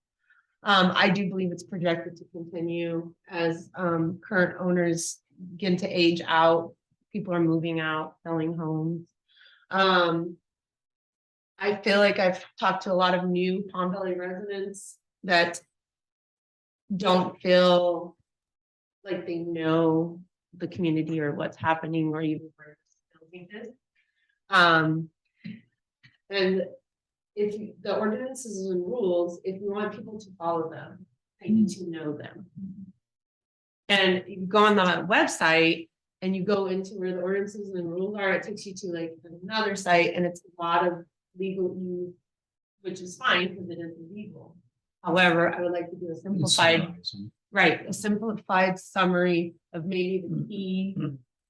I do believe it's projected to continue as current owners begin to age out. People are moving out, selling homes. I feel like I've talked to a lot of new Palm Valley residents that don't feel like they know the community or what's happening or even where this building is. And if the ordinances and rules, if you want people to follow them, they need to know them. And you go on the website and you go into where the ordinances and rules are, it takes you to like another site and it's a lot of legal use, which is fine because it is illegal. However, I would like to do a simplified, right, a simplified summary of maybe the key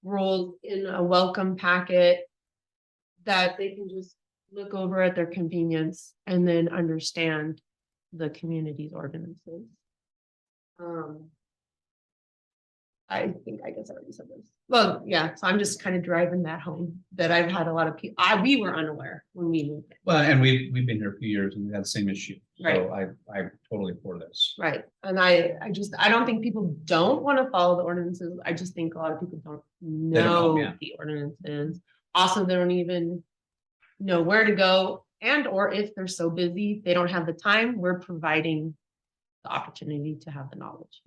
rules in a welcome packet that they can just look over at their convenience and then understand the community's ordinances. I guess I already said this. Well, yeah, so I'm just kind of driving that home that I've had a lot of people, we were unaware when we moved in. Well, and we've been here a few years and we had the same issue. Right. So I totally for this. Right, and I don't think people don't want to follow the ordinances, I just think a lot of people don't don't know, know yeah. the ordinances. Also, they don't even know where to go, and or if they're so busy, they don't have the time, we're providing the opportunity to have the knowledge.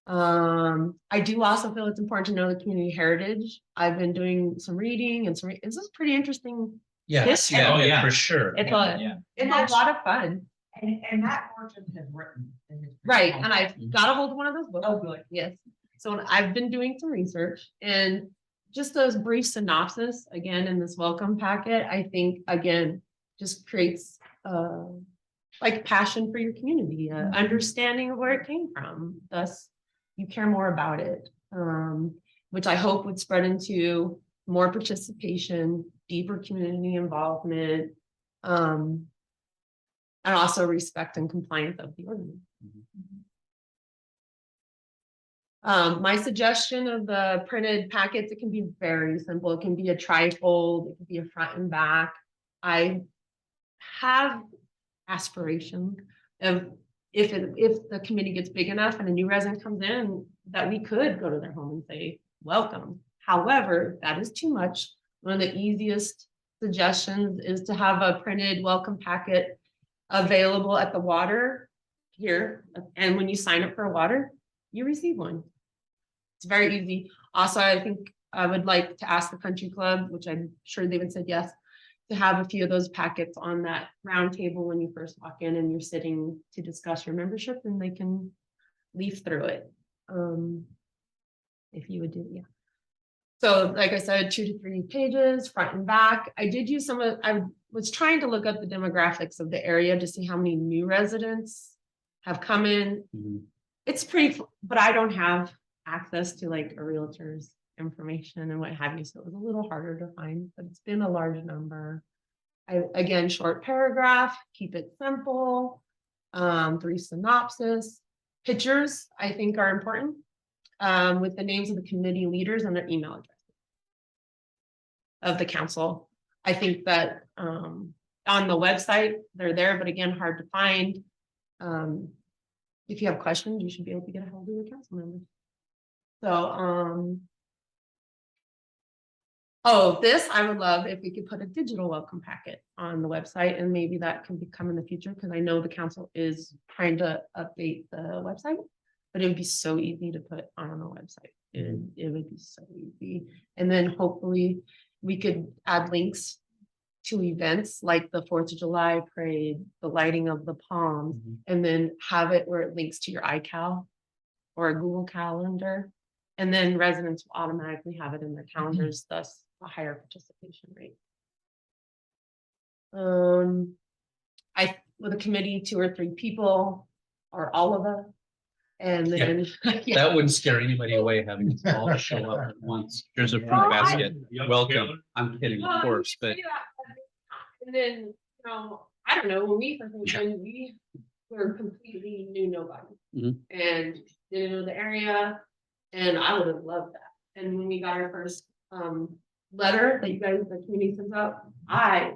I do also feel it's important to know the community heritage. I've been doing some reading and this is pretty interesting. Yeah, History. yeah, Oh, yeah. for sure. It's Yeah. a lot of fun, And that Martin has written. in his- right? And I've got a hold of one of those books. Oh, good. Yes, so I've been doing some research and just those brief synopsis, again, in this welcome packet, I think, again, just creates like passion for your community, understanding of where it came from, thus you care more about it, which I hope would spread into more participation, deeper community involvement, and also respect and compliance of the ordinance. My suggestion of the printed packets, it can be very simple. It can be a trifold, it can be a front and back. I have aspiration of if the committee gets big enough and a new resident comes in, that we could go to their home and say, welcome. However, that is too much. One of the easiest suggestions is to have a printed welcome packet available at the water here. And when you sign up for a water, you receive one. It's very easy. Also, I think I would like to ask the country club, which I'm sure they would said yes, to have a few of those packets on that round table when you first walk in and you're sitting to discuss your membership, and they can leaf through it. If you would do, yeah. So like I said, 2 to 3 pages, front and back. I did use I was trying to look up the demographics of the area to see how many new residents have come in. It's pretty, but I don't have access to like a realtor's information and what have you, so it was a little harder to find, but it's been a large number. Again, short paragraph, keep it simple, brief synopsis. Pictures, I think, are important, with the names of the committee leaders and their email address of the council. I think that on the website, they're there, but again, hard to find. If you have questions, you should be able to get a hold of your council members. So, oh, this I would love if we could put a digital welcome packet on the website, and maybe that can become in the future, because I know the council is trying to update the website, but it would be so easy to put on the website. It would be so easy. And then hopefully we could add links to events like the 4th of July parade, the lighting of the palms, Mhm. and then have it where it links to your iCal or a Google Calendar. And then residents will automatically have it in their calendars, thus a higher participation rate. With a committee, 2 or 3 people, or all of us. And Yeah. then. Yeah. That wouldn't scare anybody away having us all show up at once. Here's a fruit Well, basket. Welcome. I'm kidding, Well, of you course, can but say that, And then, I don't know, when we first moved in, we were completely knew nobody. Mhm. And didn't know the area, and I would have loved that. And when we got our first letter that you guys, the community sent out, I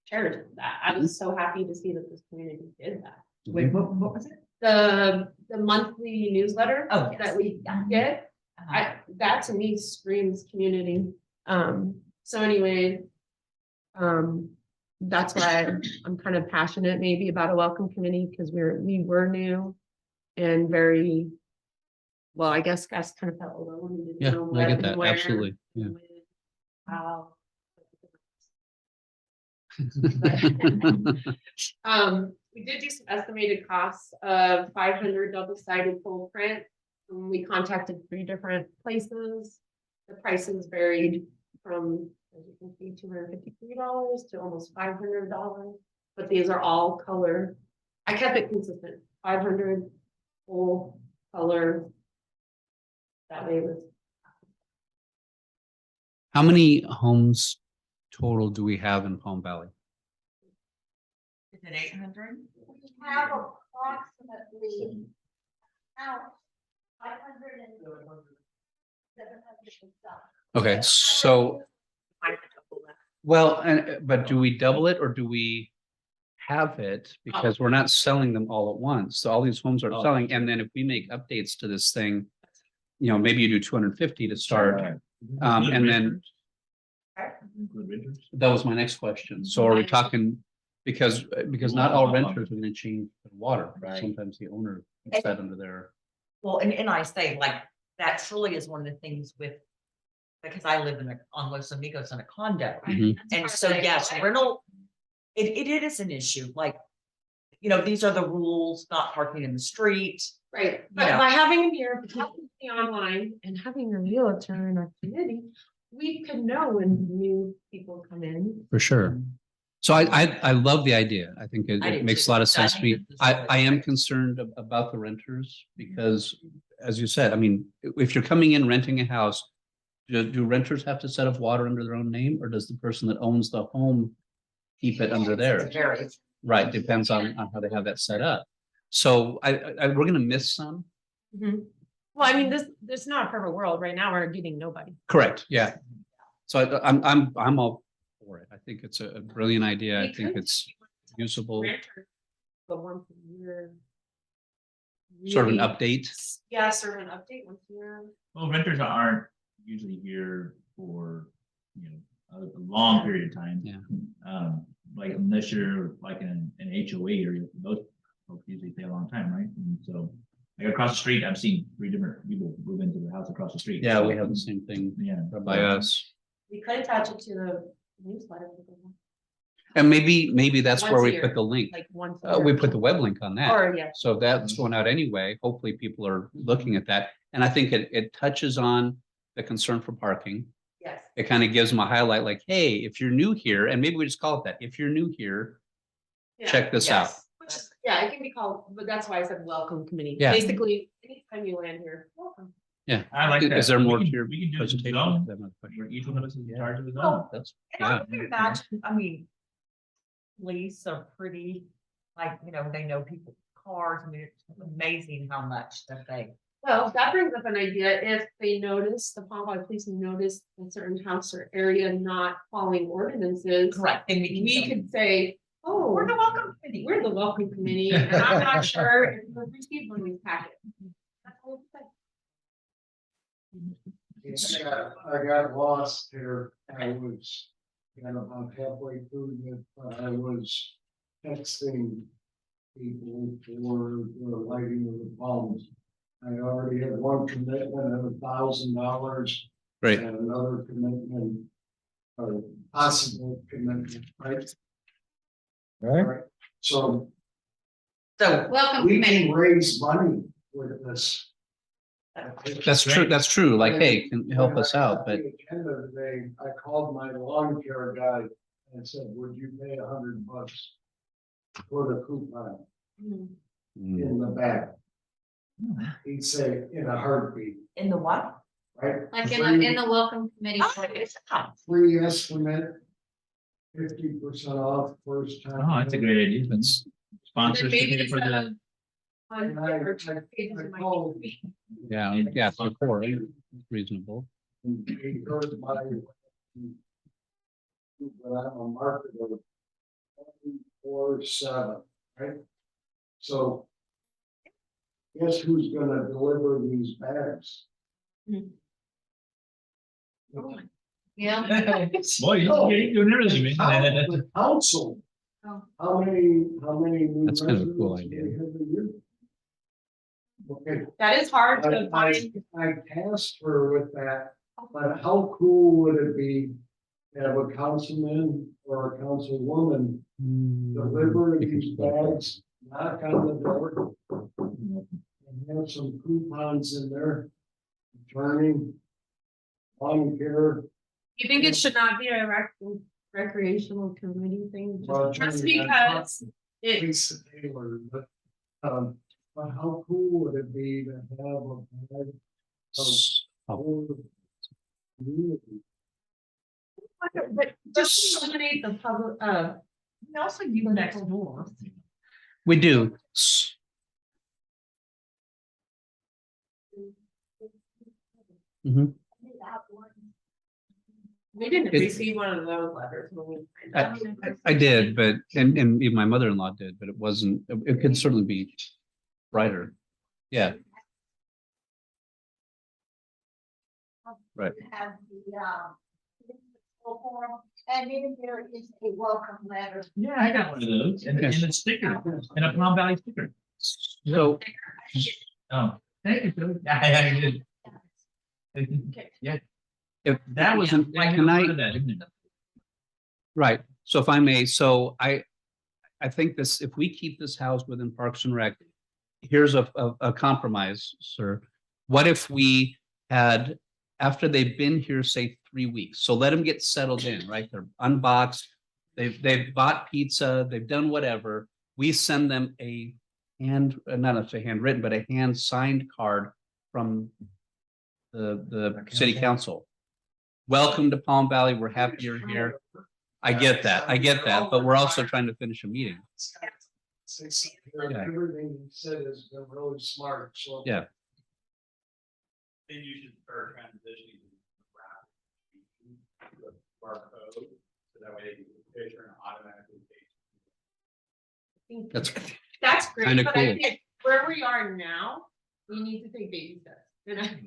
cherished that. I was so happy to see that this community did that. Wait, what was it? The monthly newsletter Oh, yes. that we get, that to me screams community. So anyway, that's why I'm kind of passionate maybe about a welcome committee, because we were new and very, well, I guess kind of felt alone. and didn't yeah, know I what get and that. where Absolutely. Yeah. and when, how. We did do some estimated costs of 500 double-sided full print. We contacted 3 different places. The prices varied from, as you can see, $253 to almost $500. But these are all color. I kept it consistent, 500 full color. That way it was. How many homes total do we have in Palm Valley? Is it 800? We have approximately out 500 and 700 and some. Okay, so, well, but do we double it or do we have it? Because we're not selling them all at once. So all these homes are selling, and then if we make updates to this thing, maybe you do 250 to start. And then that was my next question. So are we talking, because not all renters are gonna change the water. Right. Sometimes the owner puts that under their. Well, and I say like, that truly is one of the things with, because I live on Los Amigos in a condo. Mhm. And so, yes, rental, it is an issue, like, these are the rules, not parking in the street. Right, but Yeah. by having him here, having the online and having a realtor in our community, we could know when new people come in. For sure. So I love the idea. I think I do it makes a too. lot of I sense to think me. this is I really am great. concerned about the renters because, as you said, I mean, if you're coming in renting a house, do renters have to set up water under their own name, or does the person that owns the home keep it under theirs? Very. Right, depends on how they have that set up. So we're gonna miss some. Well, I mean, this is not a perfect world. Right now, we're getting nobody. Correct, yeah. So I'm all for it. I think it's a brilliant idea. I We think could it's usable, Renters, but once a year. sort of an really- update. Yeah, sort of an update once a year. Well, renters aren't usually here for, a long period of time. Yeah. Like unless you're like in an HOA area, those folks usually stay a long time, right? And so, like across the street, I've seen 3 different people move into the house across the street. Yeah, we have the same thing Yeah. by us. We could attach it to the newsletter. And maybe that's where Once a we year, put the link. Like once. a We year. put the web link on that. Or, yeah. So that's going out anyway. Hopefully people are looking at that. And I think it touches on the concern for parking. Yes. It kind of gives them a highlight like, hey, if you're new here, and maybe we just call it that. If you're new here, Yeah. check this out. Yes. Which is, yeah, it can be called, but that's why I said welcome committee. Yeah. Basically, anytime you land here, welcome. Yeah. I like that. Is there more We to can- your we can do it in presentation? zone, I have another question. where each one of us is in charge of the zone. Oh, That's, And I yeah. can imagine, I mean, police are pretty, like, they know people's cars. I mean, it's amazing how much that they. Well, that brings up an idea. If they notice, the Palm Valley Police notice a certain house or area not following ordinances. Correct. And We could say, oh, We're the welcome committee. we're the welcome committee, and I'm not sure if we've received one of these packets. That's all we say. I got lost here. I was about halfway through it, but I was texting people for the lighting of the palms. I already had one commitment of $1,000 Great. and another commitment of possible commitment, right? Right? So So, Welcome we committee. can raise money with this. That's true, that's true. Like, hey, can you help us out, but At the end of the day, I called my lawn care guy and said, would you pay $100 for the coupon mm, in the back? He'd say in a heartbeat, in the what? right? Like in the welcome committee. Oh, it's not. Free estimate, 50% off first time. Oh, that's a great idea. That's sponsors Maybe for instead the. of on or two pages, it might called- be- yeah, yeah, for four, reasonable. He heard my. But I'm a marketer. 24/7, right? So. Guess who's gonna deliver these bags? Yeah. Boy, you're doing everything, man. The council. Oh. How many new That's kind of a cool residents do idea. we have a year? Okay, That is hard to I find. tasked her with that, but how cool would it be to have a councilman or a councilwoman deliver these bags, knock on the door, and have some coupons in there, turning, lawn care. You think it should not be a recreational committee thing, Well, just Tony, because it, Lisa Taylor, but how cool would it be to have a bag of whole community? but just eliminate the public, We also use next door. We do. Mhm. we didn't It- receive one of those letters when we. I did, but, and even my mother-in-law did, but it wasn't, it could certainly be brighter. Yeah, Right. Have the, forum, and then there is a welcome letter. Yeah, I got one of those and Yes. a sticker and a Palm Valley sticker. so, Oh, thank you, Phil. I did. Yeah, if, that was. Can- can I- right, so if I may, so I think this, if we keep this housed within Parks and Rec, here's a compromise, sir. What if we had, after they've been here, say 3 weeks, so let them get settled in, right? They're unboxed, they've bought pizza, they've done whatever. We send them a not necessarily handwritten, but a hand signed card from the city council. Welcome to Palm Valley, we're happy you're here. I get that, but we're also trying to finish a meeting. Yeah. Everything you said has been really smart, so. Yeah. Then you should start transitioning. To our code, so that way they can picture and automatically. That's Great, Kinda but I cool. think where we are now, we need to take baby steps.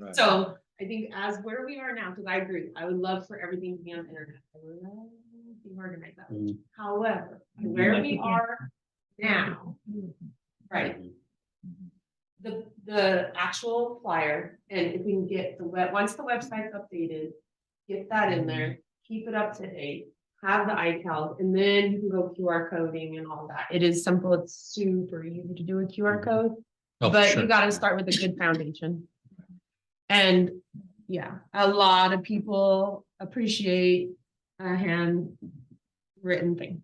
Right. So I think as where we are now, because I agree, I would love for everything to be on the internet. I would love to be organized that way. Mm. However, Would you where like we to- are now, right? The actual flyer, and if we can get once the website's updated, get that in there, keep it up to date. Have the iCal, and then you can go QR coding and all that. It is simple, it's super easy to do a QR code. Oh, But sure. you gotta start with a good foundation. And yeah, a lot of people appreciate a handwritten thing.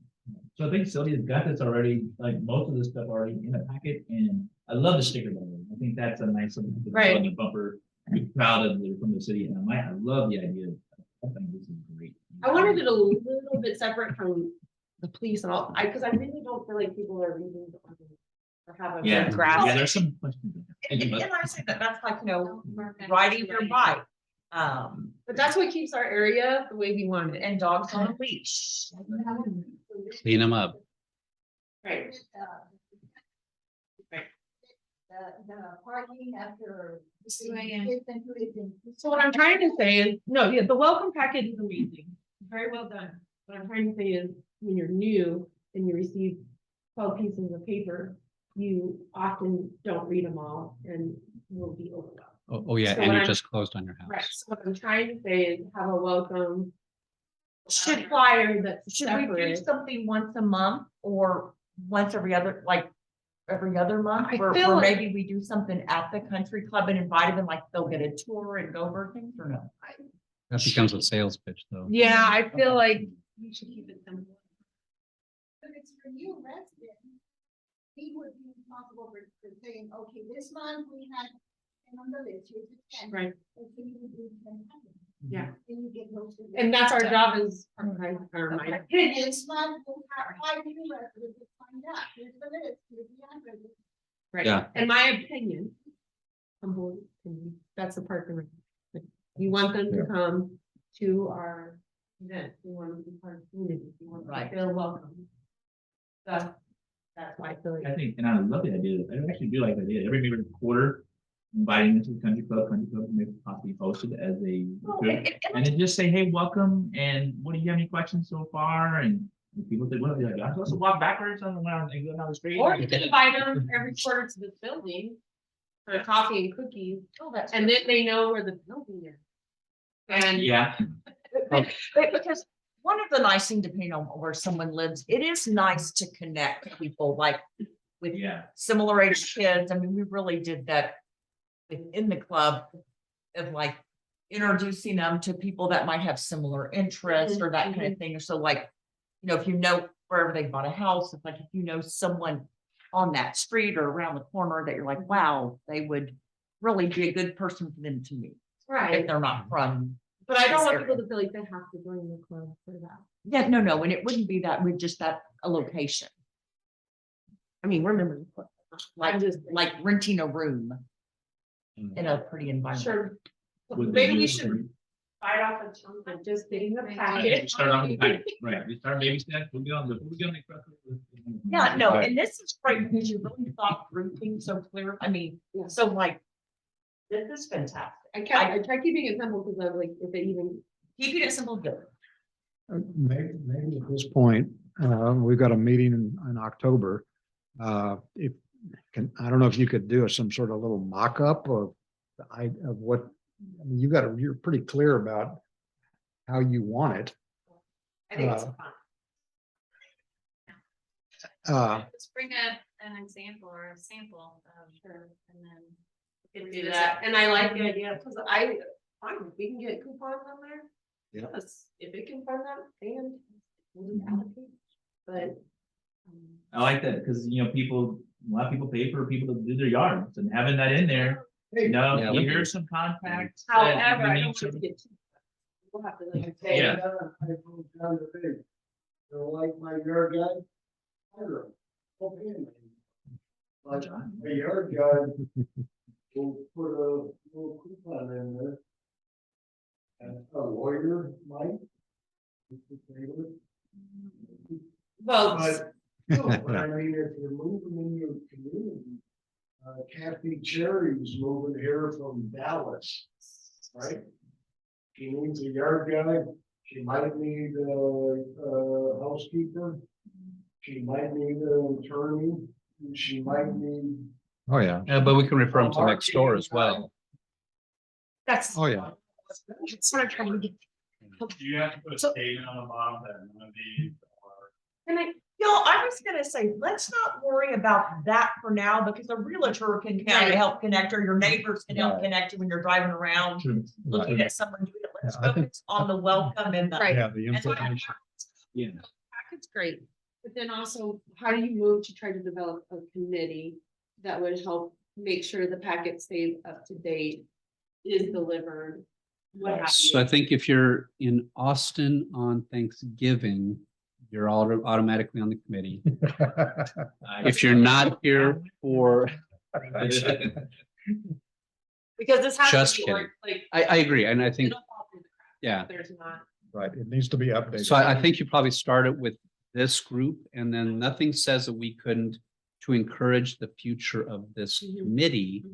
So I think Sylvia's got this already, like most of this stuff already in a packet, and I love the sticker button. I think that's a nice one. to put Right. on the bumper. I'm proud of the from the city, and I love the idea. I think this is great. I wanted it a little bit separate from the police and all, because I really don't feel like people are reading the ordinance or have a Yeah, good yeah, grasp. there's some questions. And I say that's like, riding your bike. But that's what keeps our area the way we want it. And dogs on a leash. Clean them up. Right. The parking after. 2 a.m. So what I'm trying to say is, no, yeah, the welcome package is amazing, very well done. What I'm trying to say is, when you're new and you receive 12 pieces of paper, you often don't read them all and will be overwhelmed. Oh, yeah, So and when you're I'm- just closed on your house. Right, so what I'm trying to say is have a welcome Should, flyer that's should we do separate. something once a month or once every other, like every other month? I Or feel or like- maybe we do something at the country club and invite them, like they'll get a tour and go over things or no? That becomes a sales pitch though. Yeah, I feel like you should keep it simple. If it's for you resident, he would be responsible for saying, okay, this month we had 10 on the list, here's the 10. Right. And so you would do 10 items. Yeah. And you get those. And that's our job is, or my Okay. And this month we'll have 5 new residents that signed up, here's the list, here's the address. right, Yeah. in my opinion. Humble opinion, that's the part that. You want them to come to our event, you want them to be part of the community, you want them Right. to feel welcome. That's why I feel I like. think, and I love the idea, I actually do like the idea, every maybe quarter, inviting them to the country club may possibly host it as a. And then just say, hey, welcome, and what do you have any questions so far, and people say, well, they're like, I'm supposed to walk backwards on the ground and go down the street. Or you can invite them every quarter to the building for coffee and cookies, Oh, that's. and then they know where the building is. And Yeah, Because one of the nice thing, depending on where someone lives, it is nice to connect people like with yeah, similar age kids. I mean, we really did that within the club of like introducing them to people that might have similar interests or that kind of thing. So like, you know, if you know wherever they bought a house, if like, if you know someone on that street or around the corner that you're like, wow, they would really be a good person for them to meet if right, they're not from. but I don't want this people to feel like they have to join the club for that. Yeah, no, and it wouldn't be that, with just that a location, I mean, we're members. of the club. like, I'm just like renting a room in a pretty environment. Sure. Would they Maybe do we it should for- bite off a chunk of just getting the Right, packet. we start off with that, right, we start baby steps, we'll get on the, we'll get on the. Yeah, no, Right. and this is great because you really thought through things so clear. I mean, Yeah. so like, this is fantastic. I try keeping it simple because I'm like, if it even, Keeping it simple, good. Maybe at this point, we've got a meeting in October. If, I don't know if you could do some sort of little mock-up of what, I mean, you're pretty clear about how you want it. I think it's Uh, fun. Just bring an example or a sample of her and then. We can do that, and I like the idea, because fine, if we can get coupons on there. Yeah. Yes, if it can fund that, and we'll just allocate, but. I like that, because, you know, a lot of people pay for people to do their yards, and having that in there, you know, Yeah, we here's some contacts. that However, we I need don't want to- it to get too. We'll have to I like. told Yeah. John, I told John today, they're like my yard guy. Hire him. Go pay him. But a yard guy will put a little coupon in there. And a lawyer might. Well, But, but I mean, if you're moving in your community, Kathy Cherry's moving here from Dallas, right? She needs a yard guy, she might need a housekeeper. She might need an attorney, she might need. Oh, yeah. Yeah, but we can refer them to next door as well. That's. Oh, yeah. That's what I'm trying to get. Do you have to put a So- statement on the bottom that none of these are? can I, I was gonna say, let's not worry about that for now, because a realtor can kind of Right. help connect, or your neighbors can help Right. connect you when you're driving around, looking at someone doing it. Let's Yeah, I think- focus on the welcome and the. Right. Yeah, the and information. Yeah, packet's great, but then also, how do you move to try to develop a committee that would help make sure the packet stays up to date, is delivered? What have So I you? think if you're in Austin on Thanksgiving, you're automatically on the committee. If you're not here for, Because this has Just to be kidding. like. I agree, and I think, it'll fall through the cracks if yeah. There's not. Right, it needs to be updated. So I think you probably started with this group, and then nothing says that we couldn't, to encourage the future of this Mhm. committee.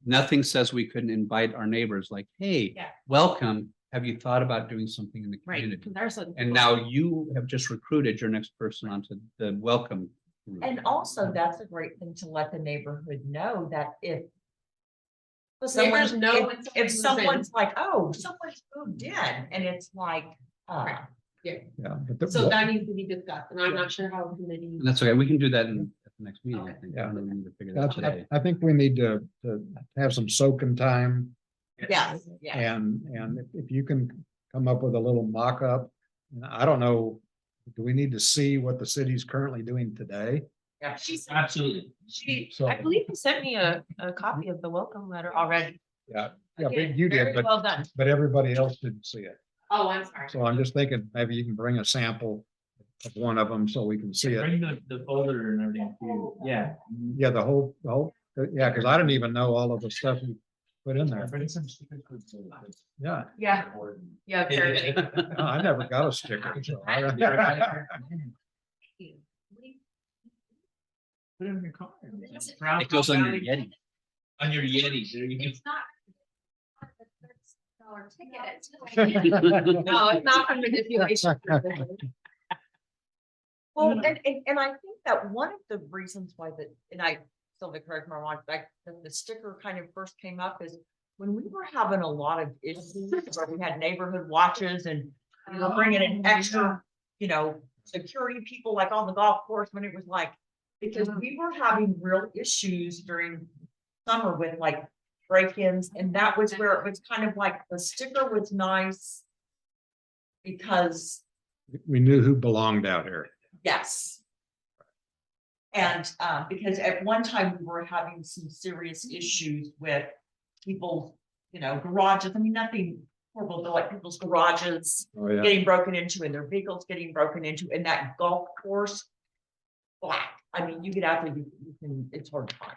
Nothing says we couldn't invite our neighbors like, hey, Yeah. welcome. Have you thought about doing something in the Right. community? There's a. And now you have just recruited your next person onto the welcome group. And also, that's a great thing to let the neighborhood know that if. Neighbors know if- when If someone's moving. someone's like, oh, someone's moved in, and it's like, Right. Yeah. Yeah, but So that needs to be discussed, and I'm not sure how committee. And that's okay. We can do that in at the next meeting, I think. I Yeah. don't know, we need to figure that out that's, today. I think we need to have some soaking time. Yes, yeah. And if you can come up with a little mock-up, and I don't know, do we need to see what the city's currently doing today? Yeah. Absolutely. So- I believe you sent me a copy of the welcome letter already. Yeah, yeah, Again, but you very did, but, well done. but everybody else didn't see it. Oh, I'm sorry. So I'm just thinking, maybe you can bring a sample of one of them so we can see it. Bring the folder and everything too. Yeah. Yeah, the whole, yeah, because I didn't even know all of the stuff you put in there. Yeah, Yeah, yeah, apparently. no, I never got a sticker. So I- Put it in your car. It goes on your Yeti. On your Yeti. There you go. It's not. $30 ticket. No, it's not from manipulation. Well, and I think that one of the reasons why and I still correct my wrong, like the sticker kind of first came up is when we were having a lot of issues where we had neighborhood watches and we were bringing in extra, security people like on the golf course when it was like, because we were having real issues during summer with like break-ins, and that was where it was kind of like the sticker was nice because We knew who belonged out here. yes. And because at one time we were having some serious issues with people's, garages. I mean, nothing horrible, but like people's garages Oh, yeah. getting broken into and their vehicles getting broken into, and that golf course. Black. I mean, you get out there, you can, it's hard to find.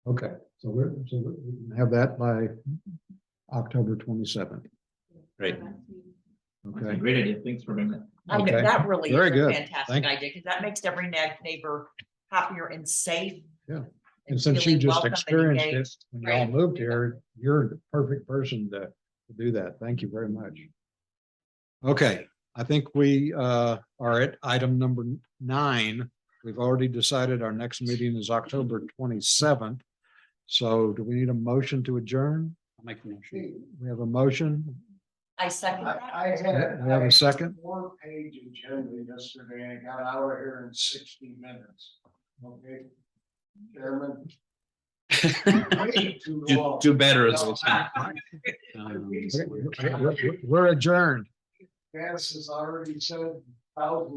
Okay, so we can have that by October 27th. Great. Okay, Great idea. Thanks for bringing that. I mean, Okay. that really Very is a good. fantastic Thank you. idea, because that makes every neighbor happier and safe. Yeah. and since you feeling just welcome and experienced it engaged. when you all moved here, you're the perfect person to do that. Thank you very much. Okay, I think we are at item number 9. We've already decided our next meeting is October 27th. So do we need a motion to adjourn? I'll make the motion. We have a motion. I second that. I had. We have a second? 4-page agenda yesterday, and I got out of here in 60 minutes. Okay, Chairman. Way too long. Do better as it's. We're adjourned. Gas has already said $1,000